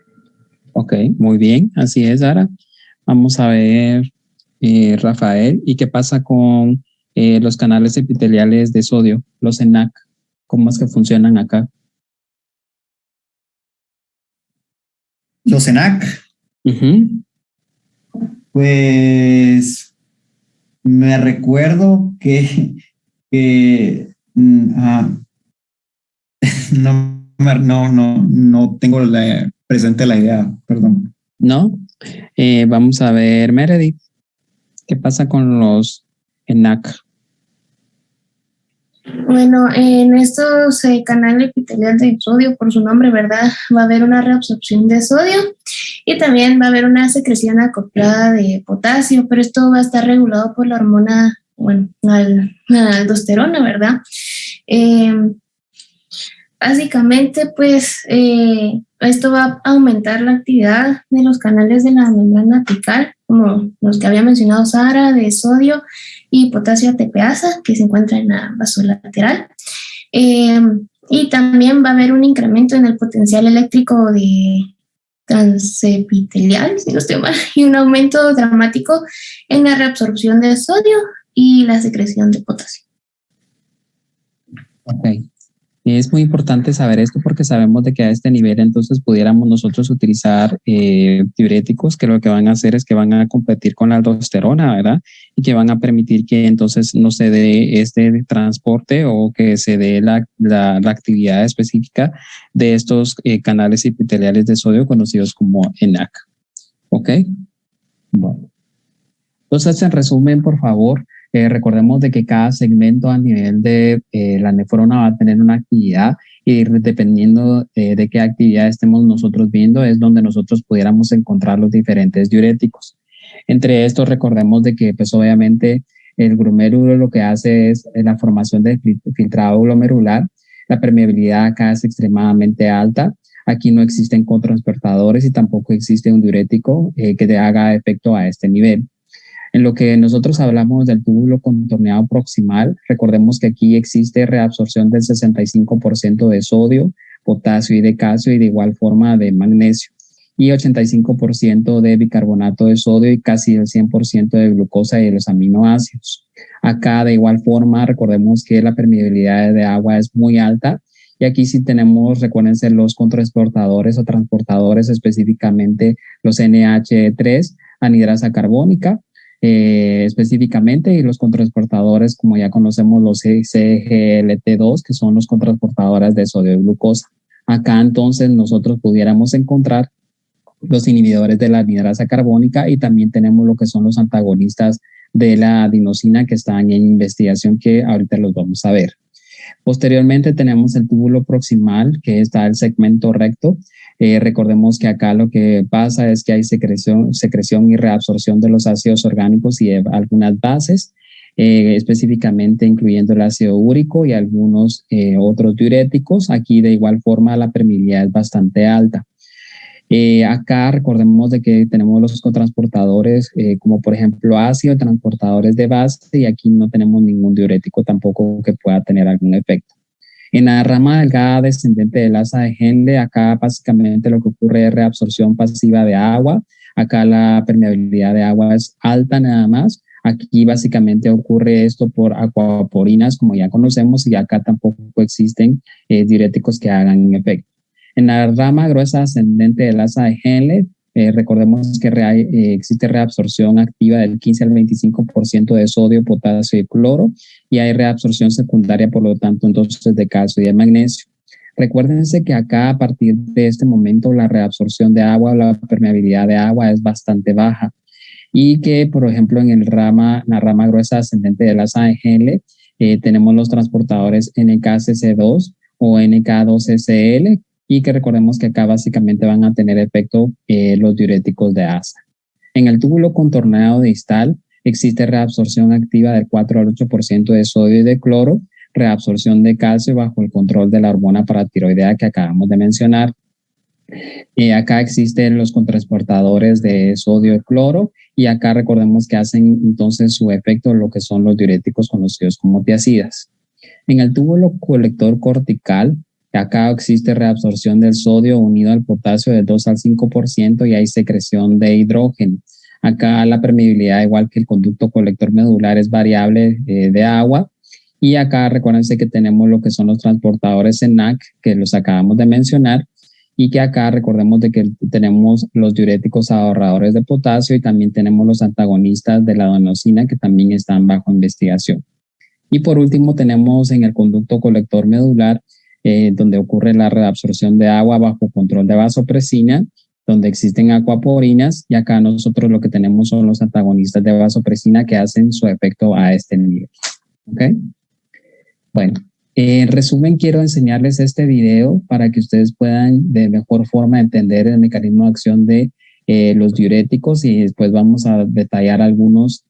Ok, muy bien, así es, Sara. Vamos a ver, Rafael, ¿y qué pasa con los canales epiteliales de sodio, los ENaC? ¿Cómo es que funcionan acá? Los ENaC. Pues me recuerdo que no tengo presente la idea, perdón. ¿No? Vamos a ver, Meredith, ¿qué pasa con los ENaC? Bueno, en estos canales epiteliales de sodio, por su nombre, ¿verdad? Va a haber una reabsorción de sodio y también va a haber una secreción acoplada de potasio, pero esto va a estar regulado por la hormona, bueno, la aldosterona, ¿verdad? Básicamente, pues, esto va a aumentar la actividad de los canales de la membrana apical, como los que había mencionado Sara, de sodio y potasio ATPasa, que se encuentra en la vasolateral. Y también va a haber un incremento en el potencial eléctrico de transepitelial, si no estoy mal, y un aumento dramático en la reabsorción de sodio y la secreción de potasio. Ok. Es muy importante saber esto porque sabemos de que a este nivel entonces pudiéramos nosotros utilizar diuréticos que lo que van a hacer es que van a competir con la aldosterona, ¿verdad? Y que van a permitir que entonces no se dé este transporte o que se dé la actividad específica de estos canales epiteliales de sodio conocidos como ENaC. ¿Ok? Bueno. Entonces, en resumen, por favor, recordemos de que cada segmento a nivel de la nefrona va a tener una actividad y dependiendo de qué actividad estemos nosotros viendo es donde nosotros pudiéramos encontrar los diferentes diuréticos. Entre estos recordemos de que pues obviamente el glomérulo lo que hace es la formación de filtrado glomerular. La permeabilidad acá es extremadamente alta. Aquí no existen cotransportadores y tampoco existe un diurético que te haga efecto a este nivel. En lo que nosotros hablamos del túbulo contorneado proximal, recordemos que aquí existe reabsorción del 65% de sodio, potasio y de calcio y de igual forma de magnesio y 85% de bicarbonato de sodio y casi el 100% de glucosa y de los aminoácidos. Acá de igual forma recordemos que la permeabilidad de agua es muy alta y aquí sí tenemos, recuérdense, los cotransportadores o transportadores, específicamente los NH3, anhidrasa carbónica, específicamente, y los cotransportadores, como ya conocemos, los CGLT2, que son los cotransportadores de sodio y glucosa. Acá entonces nosotros pudiéramos encontrar los inhibidores de la anhidrasa carbónica y también tenemos lo que son los antagonistas de la adenosina que están en investigación, que ahorita los vamos a ver. Posteriormente tenemos el túbulo proximal, que está el segmento recto. Recordemos que acá lo que pasa es que hay secreción y reabsorción de los ácidos orgánicos y de algunas bases. específicamente incluyendo el ácido úrico y algunos otros diuréticos. Aquí de igual forma la permeabilidad es bastante alta. Acá recordemos de que tenemos los cotransportadores como por ejemplo ácido, transportadores de base, y aquí no tenemos ningún diurético tampoco que pueda tener algún efecto. En la rama delgada descendente del asa de Henle, acá básicamente lo que ocurre es reabsorción pasiva de agua. Acá la permeabilidad de agua es alta nada más. Aquí básicamente ocurre esto por aquaporinas, como ya conocemos, y acá tampoco existen diuréticos que hagan efecto. En la rama gruesa ascendente del asa de Henle, recordemos que existe reabsorción activa del 15 al 25% de sodio, potasio y cloro, y hay reabsorción secundaria, por lo tanto, entonces de calcio y de magnesio. Recuérdense que acá, a partir de este momento, la reabsorción de agua, la permeabilidad de agua es bastante baja, y que, por ejemplo, en la rama gruesa ascendente del asa de Henle, tenemos los transportadores NKCC2 o NK2SL, y que recordemos que acá básicamente van a tener efecto los diuréticos de asa. En el túbulo contorneado distal existe reabsorción activa del 4 al 8% de sodio y de cloro, reabsorción de calcio bajo el control de la hormona paratiroidea que acabamos de mencionar. Acá existen los cotransportadores de sodio y cloro, y acá recordemos que hacen entonces su efecto lo que son los diuréticos conocidos como tiazidas. En el túbulo colector cortical, acá existe reabsorción del sodio unido al potasio del 2 al 5% y hay secreción de hidrógeno. Acá la permeabilidad, igual que el conducto colector medular, es variable de agua. Y acá recuérdense que tenemos lo que son los transportadores ENAC, que los acabamos de mencionar, y que acá recordemos de que tenemos los diuréticos ahorradores de potasio y también tenemos los antagonistas de la adenosina que también están bajo investigación. Y por último tenemos en el conducto colector medular donde ocurre la reabsorción de agua bajo control de vasopresina, donde existen aquaporinas, y acá nosotros lo que tenemos son los antagonistas de vasopresina que hacen su efecto a este nivel. ¿Ok? Bueno, en resumen quiero enseñarles este video para que ustedes puedan de mejor forma entender el mecanismo de acción de los diuréticos, y después vamos a detallar algunos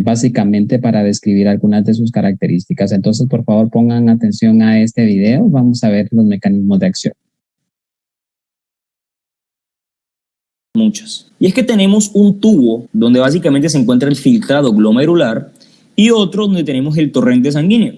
básicamente para describir algunas de sus características. Entonces, por favor, pongan atención a este video. Vamos a ver los mecanismos de acción. Muchas. Y es que tenemos un tubo donde básicamente se encuentra el filtrado glomerular y otro donde tenemos el torrente sanguíneo.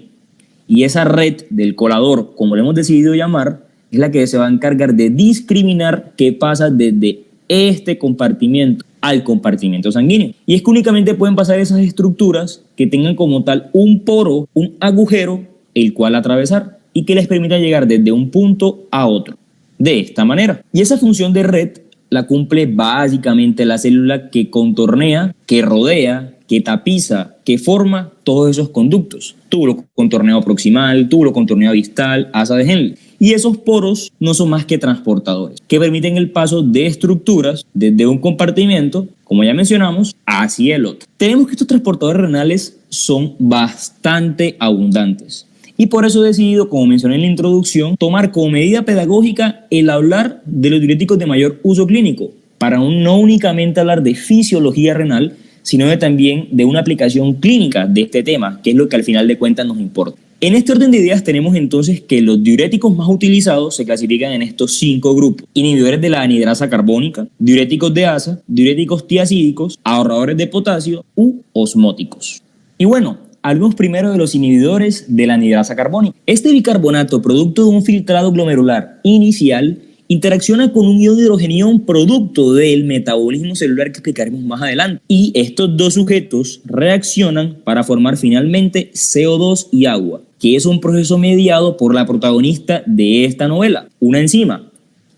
Y esa red del colador, como le hemos decidido llamar, es la que se va a encargar de discriminar qué pasa desde este compartimiento al compartimiento sanguíneo. Y es que únicamente pueden pasar esas estructuras que tengan como tal un poro, un agujero, el cual atravesar y que les permita llegar desde un punto a otro. De esta manera. Y esa función de red la cumple básicamente la célula que contornea, que rodea, que tapiza, que forma todos esos conductos. Túbulo contorneado proximal, túbulo contorneado distal, asa de Henle. Y esos poros no son más que transportadores que permiten el paso de estructuras desde un compartimento, como ya mencionamos, hacia el otro. Tenemos que estos transportadores renales son bastante abundantes. Y por eso he decidido, como mencioné en la introducción, tomar como medida pedagógica el hablar de los diuréticos de mayor uso clínico, para no únicamente hablar de fisiología renal, sino también de una aplicación clínica de este tema, que es lo que al final de cuentas nos importa. En este orden de ideas tenemos entonces que los diuréticos más utilizados se clasifican en estos 5 grupos: inhibidores de la anhidrasa carbónica, diuréticos de asa, diuréticos tiacídicos, ahorradores de potasio u osmóticos. Y bueno, hablemos primero de los inhibidores de la anhidrasa carbónica. Este bicarbonato, producto de un filtrado glomerular inicial, interacciona con un ion de hidrogenión producto del metabolismo celular que explicaremos más adelante. Y estos dos sujetos reaccionan para formar finalmente CO2 y agua, que es un proceso mediado por la protagonista de esta novela, una enzima,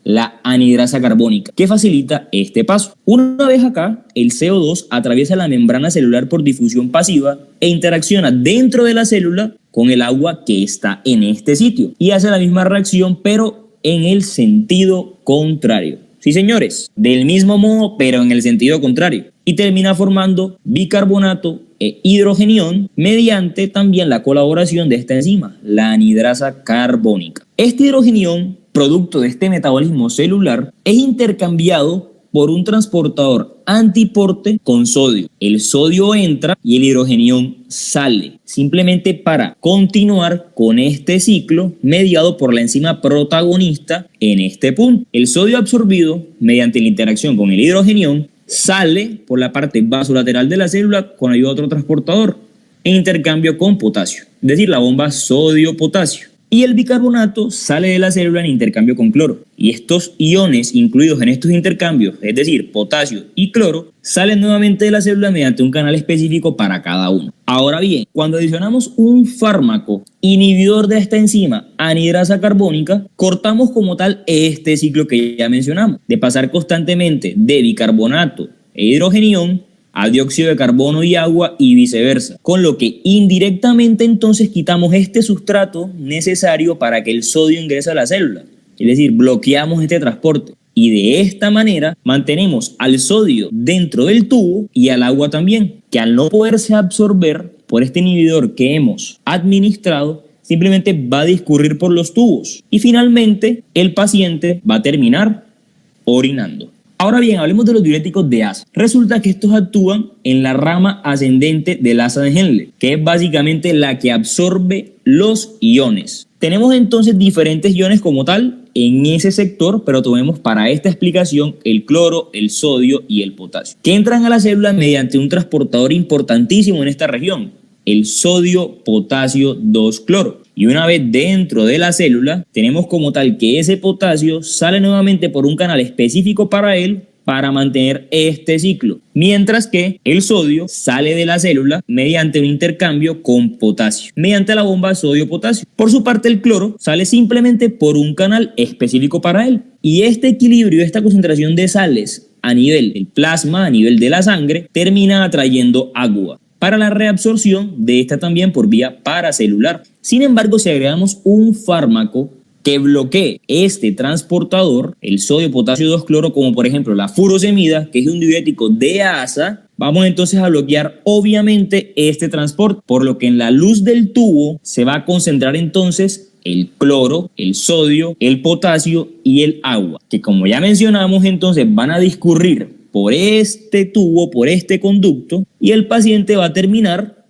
la anhidrasa carbónica, que facilita este paso. Una vez acá, el CO2 atraviesa la membrana celular por difusión pasiva e interacciona dentro de la célula con el agua que está en este sitio y hace la misma reacción, pero en el sentido contrario. Sí, señores, del mismo modo, pero en el sentido contrario. Y termina formando bicarbonato e hidrogenión mediante también la colaboración de esta enzima, la anhidrasa carbónica. Este hidrogenión, producto de este metabolismo celular, es intercambiado por un transportador antiporte con sodio. El sodio entra y el hidrogenión sale, simplemente para continuar con este ciclo mediado por la enzima protagonista en este punto. El sodio absorbido mediante la interacción con el hidrogenión sale por la parte vasolateral de la célula con ayuda de otro transportador en intercambio con potasio, es decir, la bomba sodio-potasio. Y el bicarbonato sale de la célula en intercambio con cloro. Y estos iones incluidos en estos intercambios, es decir, potasio y cloro, salen nuevamente de la célula mediante un canal específico para cada uno. Ahora bien, cuando adicionamos un fármaco inhibidor de esta enzima anhidrasa carbónica, cortamos como tal este ciclo que ya mencionamos, de pasar constantemente de bicarbonato e hidrogenión a dióxido de carbono y agua y viceversa, con lo que indirectamente entonces quitamos este sustrato necesario para que el sodio ingrese a la célula, es decir, bloqueamos este transporte y de esta manera mantenemos al sodio dentro del tubo y al agua también, que al no poderse absorber por este inhibidor que hemos administrado, simplemente va a discurrir por los tubos y finalmente el paciente va a terminar orinando. Ahora bien, hablemos de los diuréticos de asa. Resulta que estos actúan en la rama ascendente del asa de Henle, que es básicamente la que absorbe los iones. Tenemos entonces diferentes iones como tal en ese sector, pero tomemos para esta explicación el cloro, el sodio y el potasio, que entran a la célula mediante un transportador importantísimo en esta región, el sodio-potasio 2-cloro. Y una vez dentro de la célula, tenemos como tal que ese potasio sale nuevamente por un canal específico para él para mantener este ciclo, mientras que el sodio sale de la célula mediante un intercambio con potasio, mediante la bomba sodio-potasio. Por su parte, el cloro sale simplemente por un canal específico para él. Y este equilibrio, esta concentración de sales a nivel del plasma, a nivel de la sangre, termina atrayendo agua para la reabsorción de esta también por vía paracelular. Sin embargo, si agregamos un fármaco que bloquee este transportador, el sodio-potasio 2-cloro, como por ejemplo la furosemida, que es un diurético de asa, vamos entonces a bloquear obviamente este transporte, por lo que en la luz del tubo se va a concentrar entonces el cloro, el sodio, el potasio y el agua, que como ya mencionamos entonces van a discurrir por este tubo, por este conducto, y el paciente va a terminar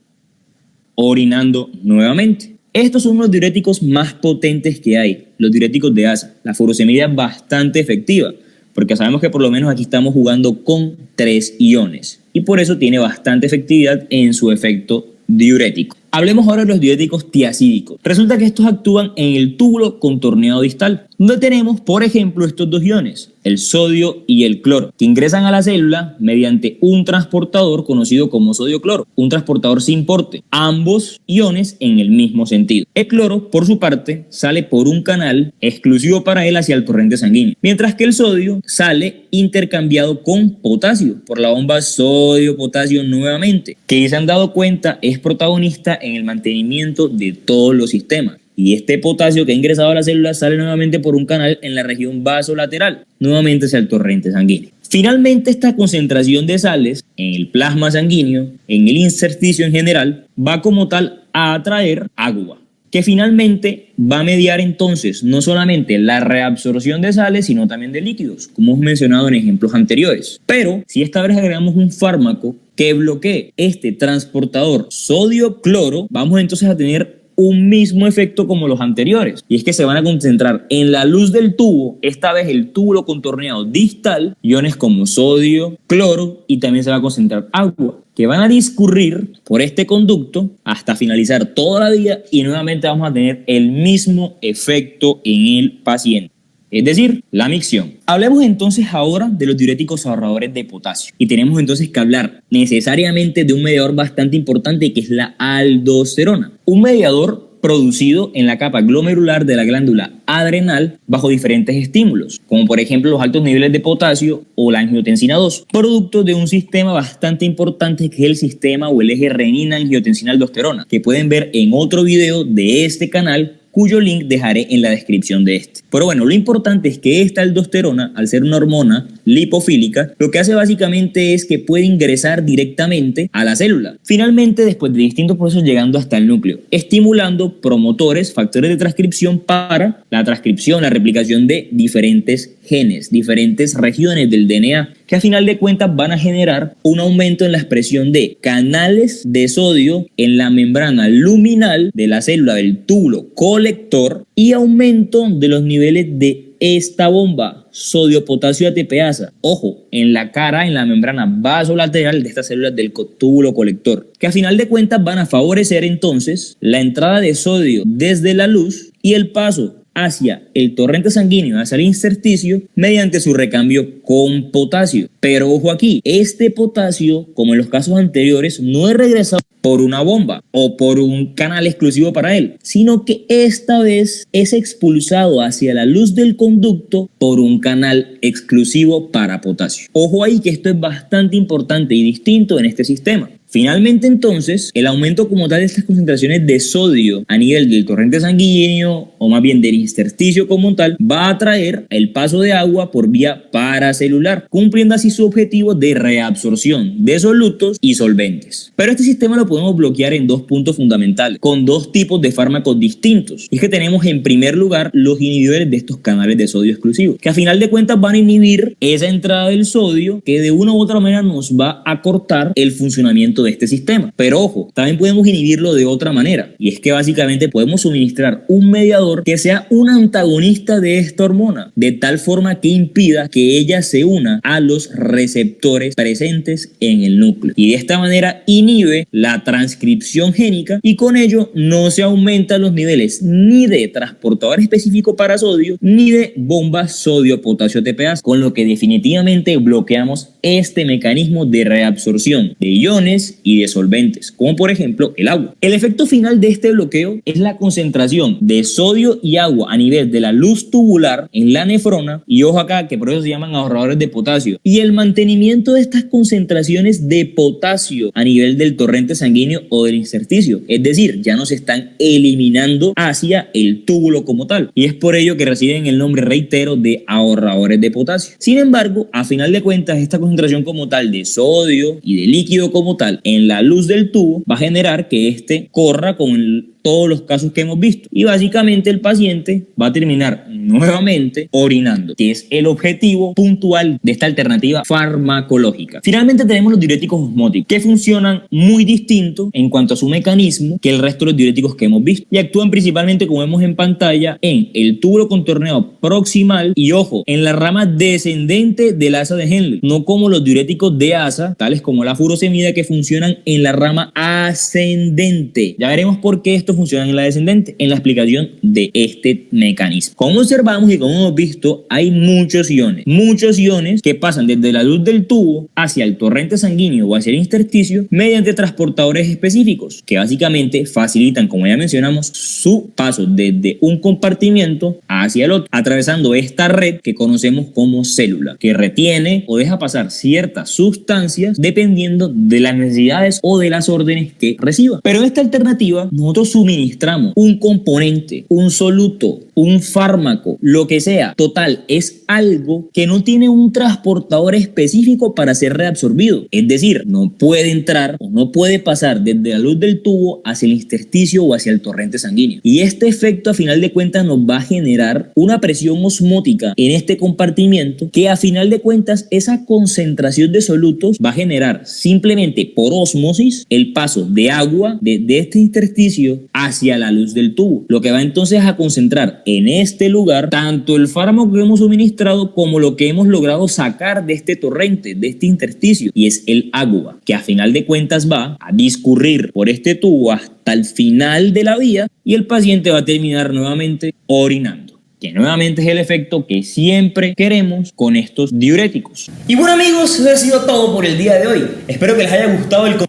orinando nuevamente. Estos son los diuréticos más potentes que hay, los diuréticos de asa. La furosemida es bastante efectiva, porque sabemos que por lo menos aquí estamos jugando con 3 iones, y por eso tiene bastante efectividad en su efecto diurético. Hablemos ahora de los diuréticos tiacídicos. Resulta que estos actúan en el túbulo contorneado distal, donde tenemos, por ejemplo, estos 2 iones, el sodio y el cloro, que ingresan a la célula mediante un transportador conocido como sodio-cloro, un transportador sin porte, ambos iones en el mismo sentido. El cloro, por su parte, sale por un canal exclusivo para él hacia el torrente sanguíneo, mientras que el sodio sale intercambiado con potasio por la bomba sodio-potasio nuevamente, que se han dado cuenta es protagonista en el mantenimiento de todos los sistemas. Y este potasio que ha ingresado a la célula sale nuevamente por un canal en la región vasolateral, nuevamente hacia el torrente sanguíneo. Finalmente, esta concentración de sales en el plasma sanguíneo, en el intersticio en general, va como tal a atraer agua, que finalmente va a mediar entonces no solamente la reabsorción de sales, sino también de líquidos, como hemos mencionado en ejemplos anteriores. Pero si esta vez agregamos un fármaco que bloquee este transportador sodio-cloro, vamos entonces a tener un mismo efecto como los anteriores, y es que se van a concentrar en la luz del tubo, esta vez el túbulo contorneado distal, iones como sodio, cloro, y también se va a concentrar agua, que van a discurrir por este conducto hasta finalizar toda la vía, y nuevamente vamos a tener el mismo efecto en el paciente, es decir, la micción. Hablemos entonces ahora de los diuréticos ahorradores de potasio, y tenemos entonces que hablar necesariamente de un mediador bastante importante, que es la aldosterona, un mediador producido en la capa glomerular de la glándula adrenal bajo diferentes estímulos, como por ejemplo los altos niveles de potasio o la angiotensina 2, producto de un sistema bastante importante que es el sistema o el eje renina-angiotensina-aldosterona, que pueden ver en otro video de este canal cuyo link dejaré en la descripción de este. Pero bueno, lo importante es que esta aldosterona, al ser una hormona lipofílica, lo que hace básicamente es que puede ingresar directamente a la célula. Finalmente, después de distintos procesos llegando hasta el núcleo, estimulando promotores, factores de transcripción para la transcripción, la replicación de diferentes genes, diferentes regiones del DNA, que a final de cuentas van a generar un aumento en la expresión de canales de sodio en la membrana luminal de la célula del túbulo colector y aumento de los niveles de esta bomba, sodio-potasio ATPasa, ojo, en la cara, en la membrana vasolateral de estas células del túbulo colector, que a final de cuentas van a favorecer entonces la entrada de sodio desde la luz y el paso hacia el torrente sanguíneo, hacia el intersticio, mediante su recambio con potasio. Pero ojo aquí, este potasio, como en los casos anteriores, no es regresado por una bomba o por un canal exclusivo para él, sino que esta vez es expulsado hacia la luz del conducto por un canal exclusivo para potasio. Ojo ahí que esto es bastante importante y distinto en este sistema. Finalmente, entonces, el aumento como tal de estas concentraciones de sodio a nivel del torrente sanguíneo, o más bien del intersticio como tal, va a atraer el paso de agua por vía paracelular, cumpliendo así su objetivo de reabsorción de solutos y solventes. Pero este sistema lo podemos bloquear en dos puntos fundamentales, con dos tipos de fármacos distintos. Y es que tenemos en primer lugar los inhibidores de estos canales de sodio exclusivos, que a final de cuentas van a inhibir esa entrada del sodio que de una u otra manera nos va a cortar el funcionamiento de este sistema. Pero ojo, también podemos inhibirlo de otra manera, y es que básicamente podemos suministrar un mediador que sea un antagonista de esta hormona, de tal forma que impida que ella se una a los receptores presentes en el núcleo, y de esta manera inhibe la transcripción génica y con ello no se aumentan los niveles ni de transportador específico para sodio ni de bombas sodio-potasio ATPasa, con lo que definitivamente bloqueamos este mecanismo de reabsorción de iones y de solventes, como por ejemplo el agua. El efecto final de este bloqueo es la concentración de sodio y agua a nivel de la luz tubular en la nefrona, y ojo acá que por eso se llaman ahorradores de potasio, y el mantenimiento de estas concentraciones de potasio a nivel del torrente sanguíneo o del intersticio, es decir, ya no se están eliminando hacia el túbulo como tal, y es por ello que reciben el nombre, reitero, de ahorradores de potasio. Sin embargo, a final de cuentas, esta concentración como tal de sodio y de líquido como tal en la luz del tubo va a generar que este corra con todos los casos que hemos visto, y básicamente el paciente va a terminar nuevamente orinando, que es el objetivo puntual de esta alternativa farmacológica. Finalmente tenemos los diuréticos osmóticos, que funcionan muy distinto en cuanto a su mecanismo que el resto de los diuréticos que hemos visto, y actúan principalmente, como vemos en pantalla, en el túbulo contorneado proximal y, ojo, en la rama descendente del asa de Henle, no como los diuréticos de asa, tales como la furosemida, que funcionan en la rama ascendente. Ya veremos por qué esto funciona en la descendente en la explicación de este mecanismo. Como observamos y como hemos visto, hay muchos iones que pasan desde la luz del tubo hacia el torrente sanguíneo o hacia el intersticio mediante transportadores específicos que básicamente facilitan, como ya mencionamos, su paso desde un compartimiento hacia el otro, atravesando esta red que conocemos como célula, que retiene o deja pasar ciertas sustancias dependiendo de las necesidades o de las órdenes que reciba. Pero en esta alternativa nosotros suministramos un componente, un soluto, un fármaco, lo que sea. Total, es algo que no tiene un transportador específico para ser reabsorbido. Es decir, no puede entrar o no puede pasar desde la luz del tubo hacia el intersticio o hacia el torrente sanguíneo. Y este efecto, a final de cuentas, nos va a generar una presión osmótica en este compartimiento, que a final de cuentas esa concentración de solutos va a generar simplemente por ósmosis el paso de agua de este intersticio hacia la luz del tubo, lo que va entonces a concentrar en este lugar tanto el fármaco que hemos suministrado como lo que hemos logrado sacar de este torrente, de este intersticio, y es el agua, que a final de cuentas va a discurrir por este tubo hasta el final de la vía, y el paciente va a terminar nuevamente orinando, que nuevamente es el efecto que siempre queremos con estos diuréticos. Y bueno, amigos, eso ha sido todo por el día de hoy. Espero que les haya gustado el contenido.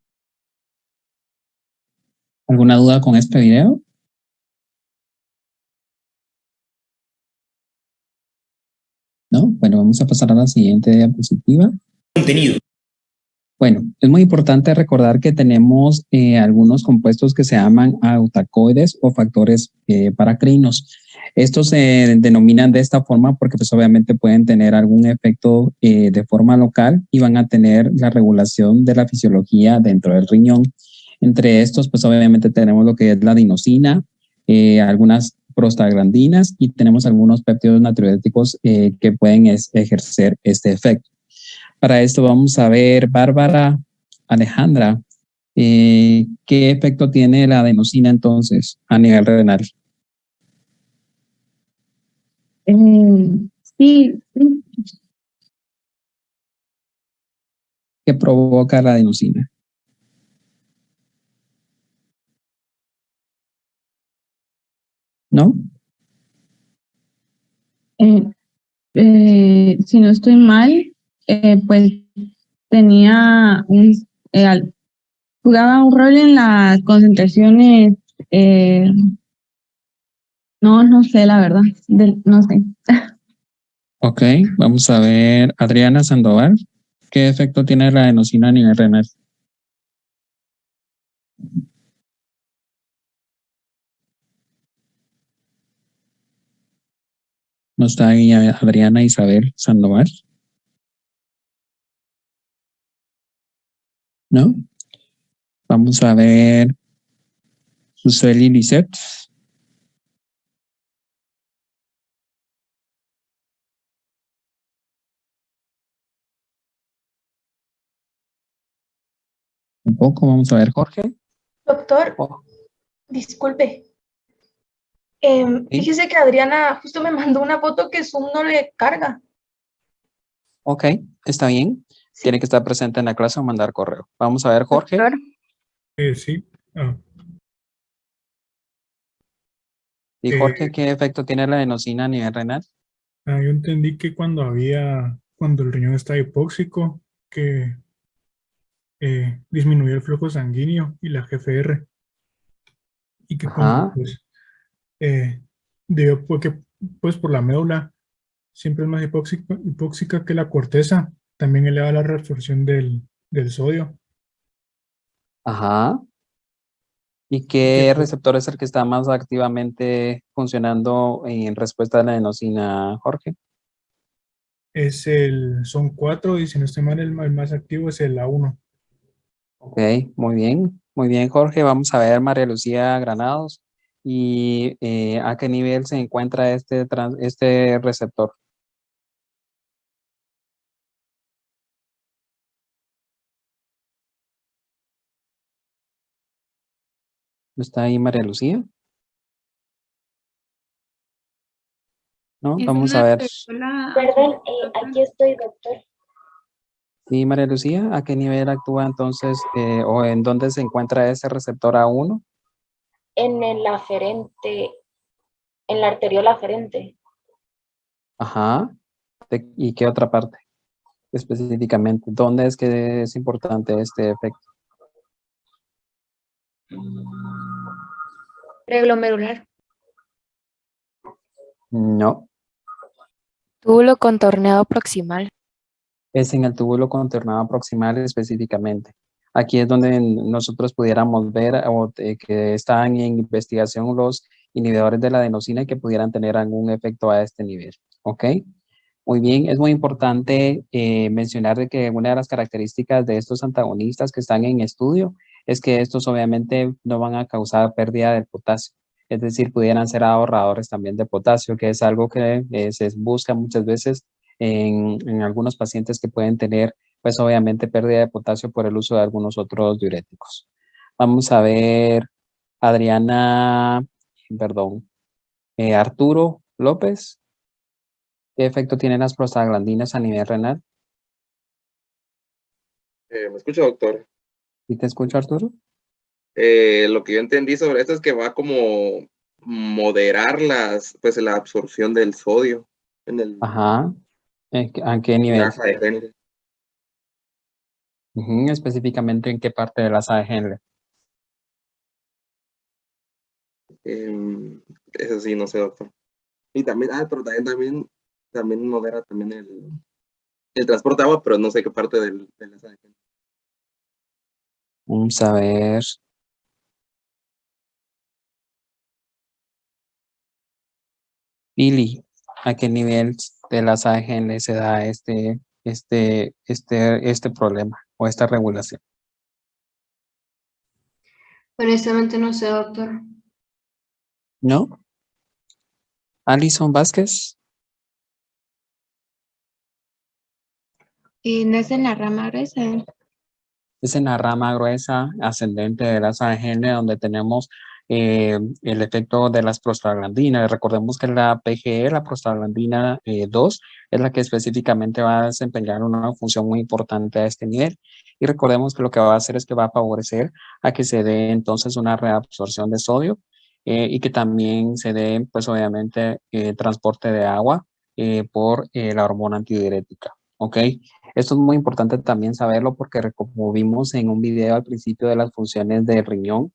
¿Alguna duda con este video? ¿No? Bueno, vamos a pasar a la siguiente diapositiva. Bueno, es muy importante recordar que tenemos algunos compuestos que se llaman autacoides o factores paracrinos. Estos se denominan de esta forma porque pues obviamente pueden tener algún efecto de forma local y van a tener la regulación de la fisiología dentro del riñón. Entre estos pues obviamente tenemos lo que es la adenosina, algunas prostaglandinas y tenemos algunos péptidos natriuréticos que pueden ejercer este efecto. Para esto vamos a ver, Bárbara, Alejandra, ¿qué efecto tiene la adenosina entonces a nivel renal? Sí, ¿Qué provoca la adenosina? ¿No? Si no estoy mal, pues tenía jugaba un rol en las concentraciones, no sé la verdad, no sé. Ok, vamos a ver, Adriana Sandoval, ¿qué efecto tiene la adenosina a nivel renal? ¿No está ahí Adriana Isabel Sandoval? ¿No? Vamos a ver, Suseli Lisset. Un poco, vamos a ver, Jorge. Doctor, disculpe. Fíjese que Adriana justo me mandó una foto que Zoom no le carga. Ok, está bien. Tiene que estar presente en la clase o mandar correo. Vamos a ver, Jorge. Doctor. Sí. Y Jorge, ¿qué efecto tiene la adenosina a nivel renal? Yo entendí que cuando el riñón está hipóxico, que disminuye el flujo sanguíneo y la GFR. Y que cuando, pues, pues por la médula siempre es más hipóxica que la corteza, también eleva la reabsorción del sodio. Ajá. ¿Y qué receptor es el que está más activamente funcionando en respuesta a la adenosina, Jorge? Son 4 y si no estoy mal, el más activo es el A1. Ok, muy bien, Jorge. Vamos a ver, María Lucía Granados, y a qué nivel se encuentra este receptor. ¿Está ahí María Lucía? No, vamos a ver. Perdón, aquí estoy, doctor. Sí, María Lucía, ¿a qué nivel actúa entonces o en dónde se encuentra ese receptor A1? En el aferente, en la arteriol aferente. Ajá. ¿Y qué otra parte específicamente? ¿Dónde es que es importante este efecto? Preglomerular. No, Túbulo contorneado proximal. es en el túbulo contornado proximal específicamente. Aquí es donde nosotros pudiéramos ver que están en investigación los inhibidores de la adenosina que pudieran tener algún efecto a este nivel. ¿Ok? Muy bien, es muy importante mencionar de que una de las características de estos antagonistas que están en estudio es que estos obviamente no van a causar pérdida del potasio. Es decir, pudieran ser ahorradores también de potasio, que es algo que se busca muchas veces en algunos pacientes que pueden tener, pues obviamente pérdida de potasio por el uso de algunos otros diuréticos. Vamos a ver, Arturo López. ¿Qué efecto tienen las prostaglandinas a nivel renal? ¿Me escucha, doctor? ¿Sí te escucho, Arturo? Lo que yo entendí sobre esto es que va como moderar pues la absorción del sodio en el Ajá. ¿A qué nivel? asa de Henle. Específicamente, ¿en qué parte del asa de Henle? Eso sí, no sé, doctor. Y también, pero también modera también el transporte de agua, pero no sé qué parte del asa de Henle. Vamos a ver. Pili, ¿a qué nivel de las AGN se da este problema o esta regulación? Honestamente no sé, doctor. ¿No? Alison Vázquez. ¿No es en la rama gruesa? Es en la rama gruesa ascendente de las AGN donde tenemos el efecto de las prostaglandinas. Recordemos que la PGE, la prostaglandina 2, es la que específicamente va a desempeñar una función muy importante a este nivel. Y recordemos que lo que va a hacer es que va a favorecer a que se dé entonces una reabsorción de sodio y que también se dé, pues obviamente, transporte de agua por la hormona antidiurética. ¿Ok? Esto es muy importante también saberlo porque como vimos en un video al principio de las funciones del riñón,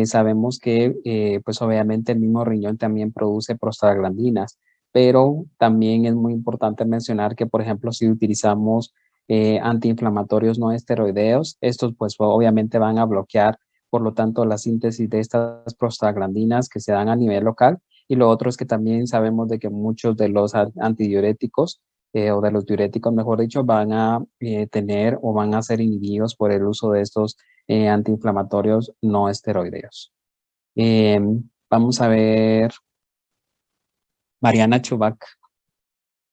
sabemos que pues obviamente el mismo riñón también produce prostaglandinas, pero también es muy importante mencionar que, por ejemplo, si utilizamos antiinflamatorios no esteroideos, estos pues obviamente van a bloquear, por lo tanto, la síntesis de estas prostaglandinas que se dan a nivel local. Y lo otro es que también sabemos de que muchos de los antidiuréticos o de los diuréticos, mejor dicho, van a tener o van a ser inhibidos por el uso de estos antiinflamatorios no esteroideos. Vamos a ver Mariana Chubac.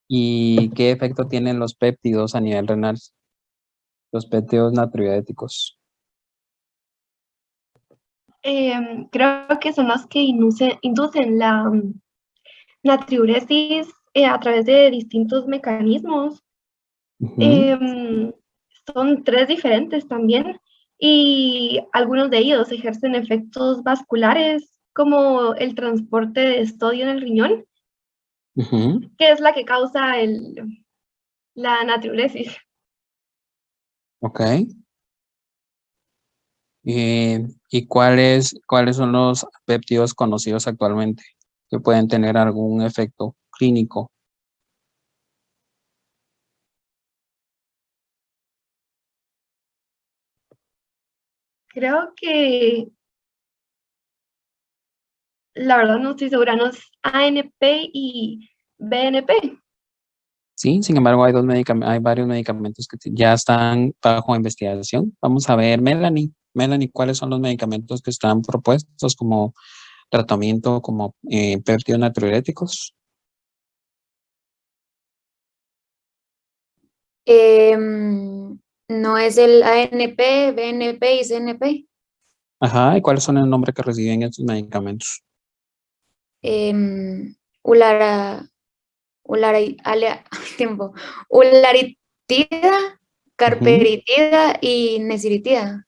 ¿Y qué efecto tienen los péptidos a nivel renal? Los péptidos natriuréticos. Creo que son los que inducen la natriuresis a través de distintos mecanismos. Son 3 diferentes también y algunos de ellos ejercen efectos vasculares como el transporte de sodio en el riñón, que es la que causa la natriuresis. Ok. ¿Y cuáles son los péptidos conocidos actualmente que pueden tener algún efecto clínico? Creo que la verdad no estoy segura, no es ANP y BNP. Sí, sin embargo, hay varios medicamentos que ya están bajo investigación. Vamos a ver, Melanie. Melanie, ¿cuáles son los medicamentos que están propuestos como tratamiento, como péptidos natriuréticos? No es el ANP, BNP y CNP. Ajá, ¿y cuáles son el nombre que reciben estos medicamentos? Ularitida, carperitida y nesiritida.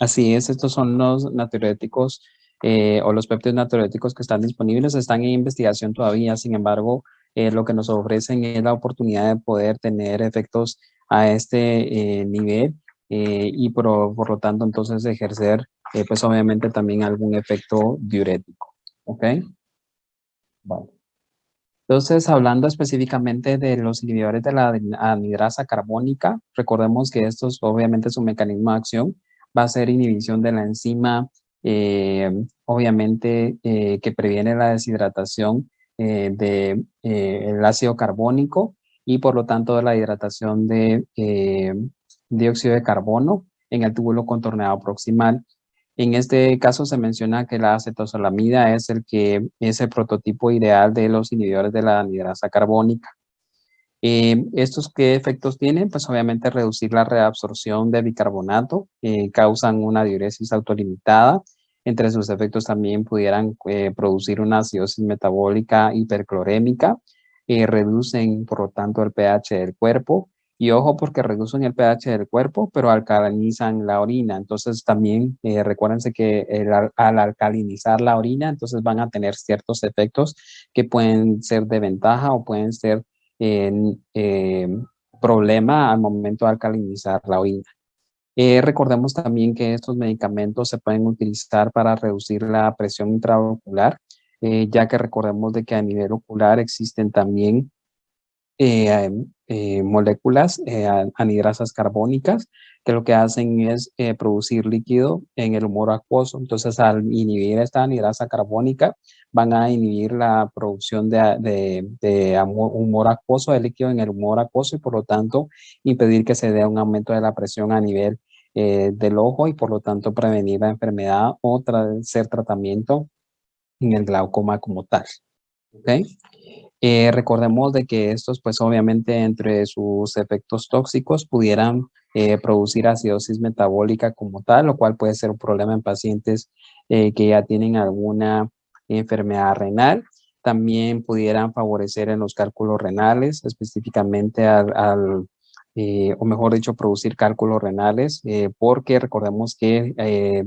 Así es, estos son los natriuréticos o los péptidos natriuréticos que están disponibles, están en investigación todavía, sin embargo, lo que nos ofrecen es la oportunidad de poder tener efectos a este nivel y por lo tanto entonces ejercer pues obviamente también algún efecto diurético, ¿ok? Bueno. Entonces, hablando específicamente de los inhibidores de la anhidrasa carbónica, recordemos que estos, obviamente, su mecanismo de acción va a ser inhibición de la enzima, obviamente, que previene la deshidratación del ácido carbónico y, por lo tanto, de la hidratación de dióxido de carbono en el túbulo contorneado proximal. En este caso se menciona que la acetosalamida es el prototipo ideal de los inhibidores de la anhidrasa carbónica. ¿Estos qué efectos tienen? Pues obviamente reducir la reabsorción de bicarbonato, causan una diuresis autolimitada. Entre sus efectos también pudieran producir una acidosis metabólica hiperclorémica, reducen por lo tanto el pH del cuerpo. Y ojo porque reducen el pH del cuerpo, pero alcalinizan la orina. Entonces también recuérdense que al alcalinizar la orina, entonces van a tener ciertos efectos que pueden ser de ventaja o pueden ser problema al momento de alcalinizar la orina. Recordemos también que estos medicamentos se pueden utilizar para reducir la presión intraocular, ya que recordemos de que a nivel ocular existen también moléculas anidrasas carbónicas que lo que hacen es producir líquido en el humor acuoso. Entonces, al inhibir esta anidrasa carbónica, van a inhibir la producción de humor acuoso, de líquido en el humor acuoso, y por lo tanto impedir que se dé un aumento de la presión a nivel del ojo, y por lo tanto prevenir la enfermedad o hacer tratamiento en el glaucoma como tal. ¿Ok? Recordemos de que estos, pues obviamente entre sus efectos tóxicos pudieran producir acidosis metabólica como tal, lo cual puede ser un problema en pacientes que ya tienen alguna enfermedad renal. También pudieran favorecer en los cálculos renales, específicamente o mejor dicho, producir cálculos renales, porque recordemos que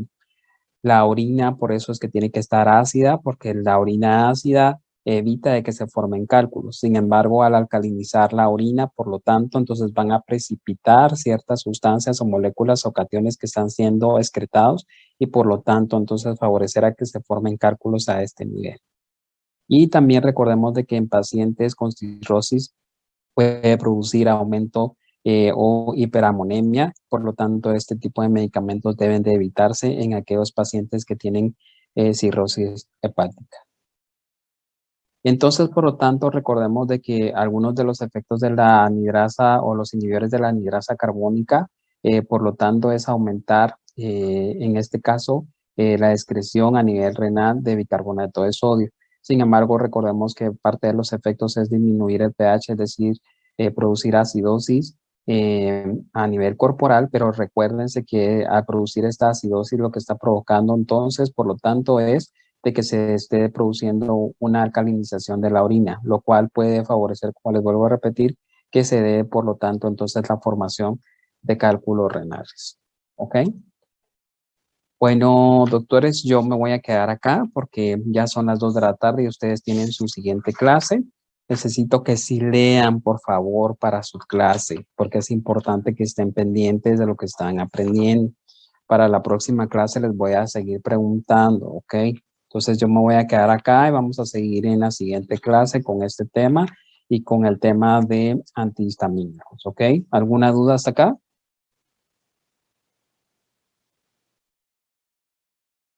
la orina, por eso es que tiene que estar ácida, porque la orina ácida evita de que se formen cálculos. Sin embargo, al alcalinizar la orina, por lo tanto, entonces van a precipitar ciertas sustancias o moléculas o cationes que están siendo excretados, y por lo tanto, entonces favorecerá que se formen cálculos a este nivel. Y también recordemos de que en pacientes con cirrosis puede producir aumento o hiperamonemia. Por lo tanto, este tipo de medicamentos deben de evitarse en aquellos pacientes que tienen cirrosis hepática. Entonces, por lo tanto, recordemos de que algunos de los efectos de la anidrasa o los inhibidores de la anidrasa carbónica, por lo tanto, es aumentar, en este caso, la excreción a nivel renal de bicarbonato de sodio. Sin embargo, recordemos que parte de los efectos es disminuir el pH, es decir, producir acidosis a nivel corporal, pero recuérdense que al producir esta acidosis lo que está provocando entonces, por lo tanto, es de que se esté produciendo una alcalinización de la orina, lo cual puede favorecer, como les vuelvo a repetir, que se dé, por lo tanto, entonces la formación de cálculos renales. ¿Ok? Bueno, doctores, yo me voy a quedar acá porque ya son las 2 de la tarde y ustedes tienen su siguiente clase. Necesito que sí lean, por favor, para su clase, porque es importante que estén pendientes de lo que están aprendiendo. Para la próxima clase les voy a seguir preguntando, ¿ok? Entonces yo me voy a quedar acá y vamos a seguir en la siguiente clase con este tema y con el tema de antihistamínicos, ¿ok? ¿Alguna duda hasta acá?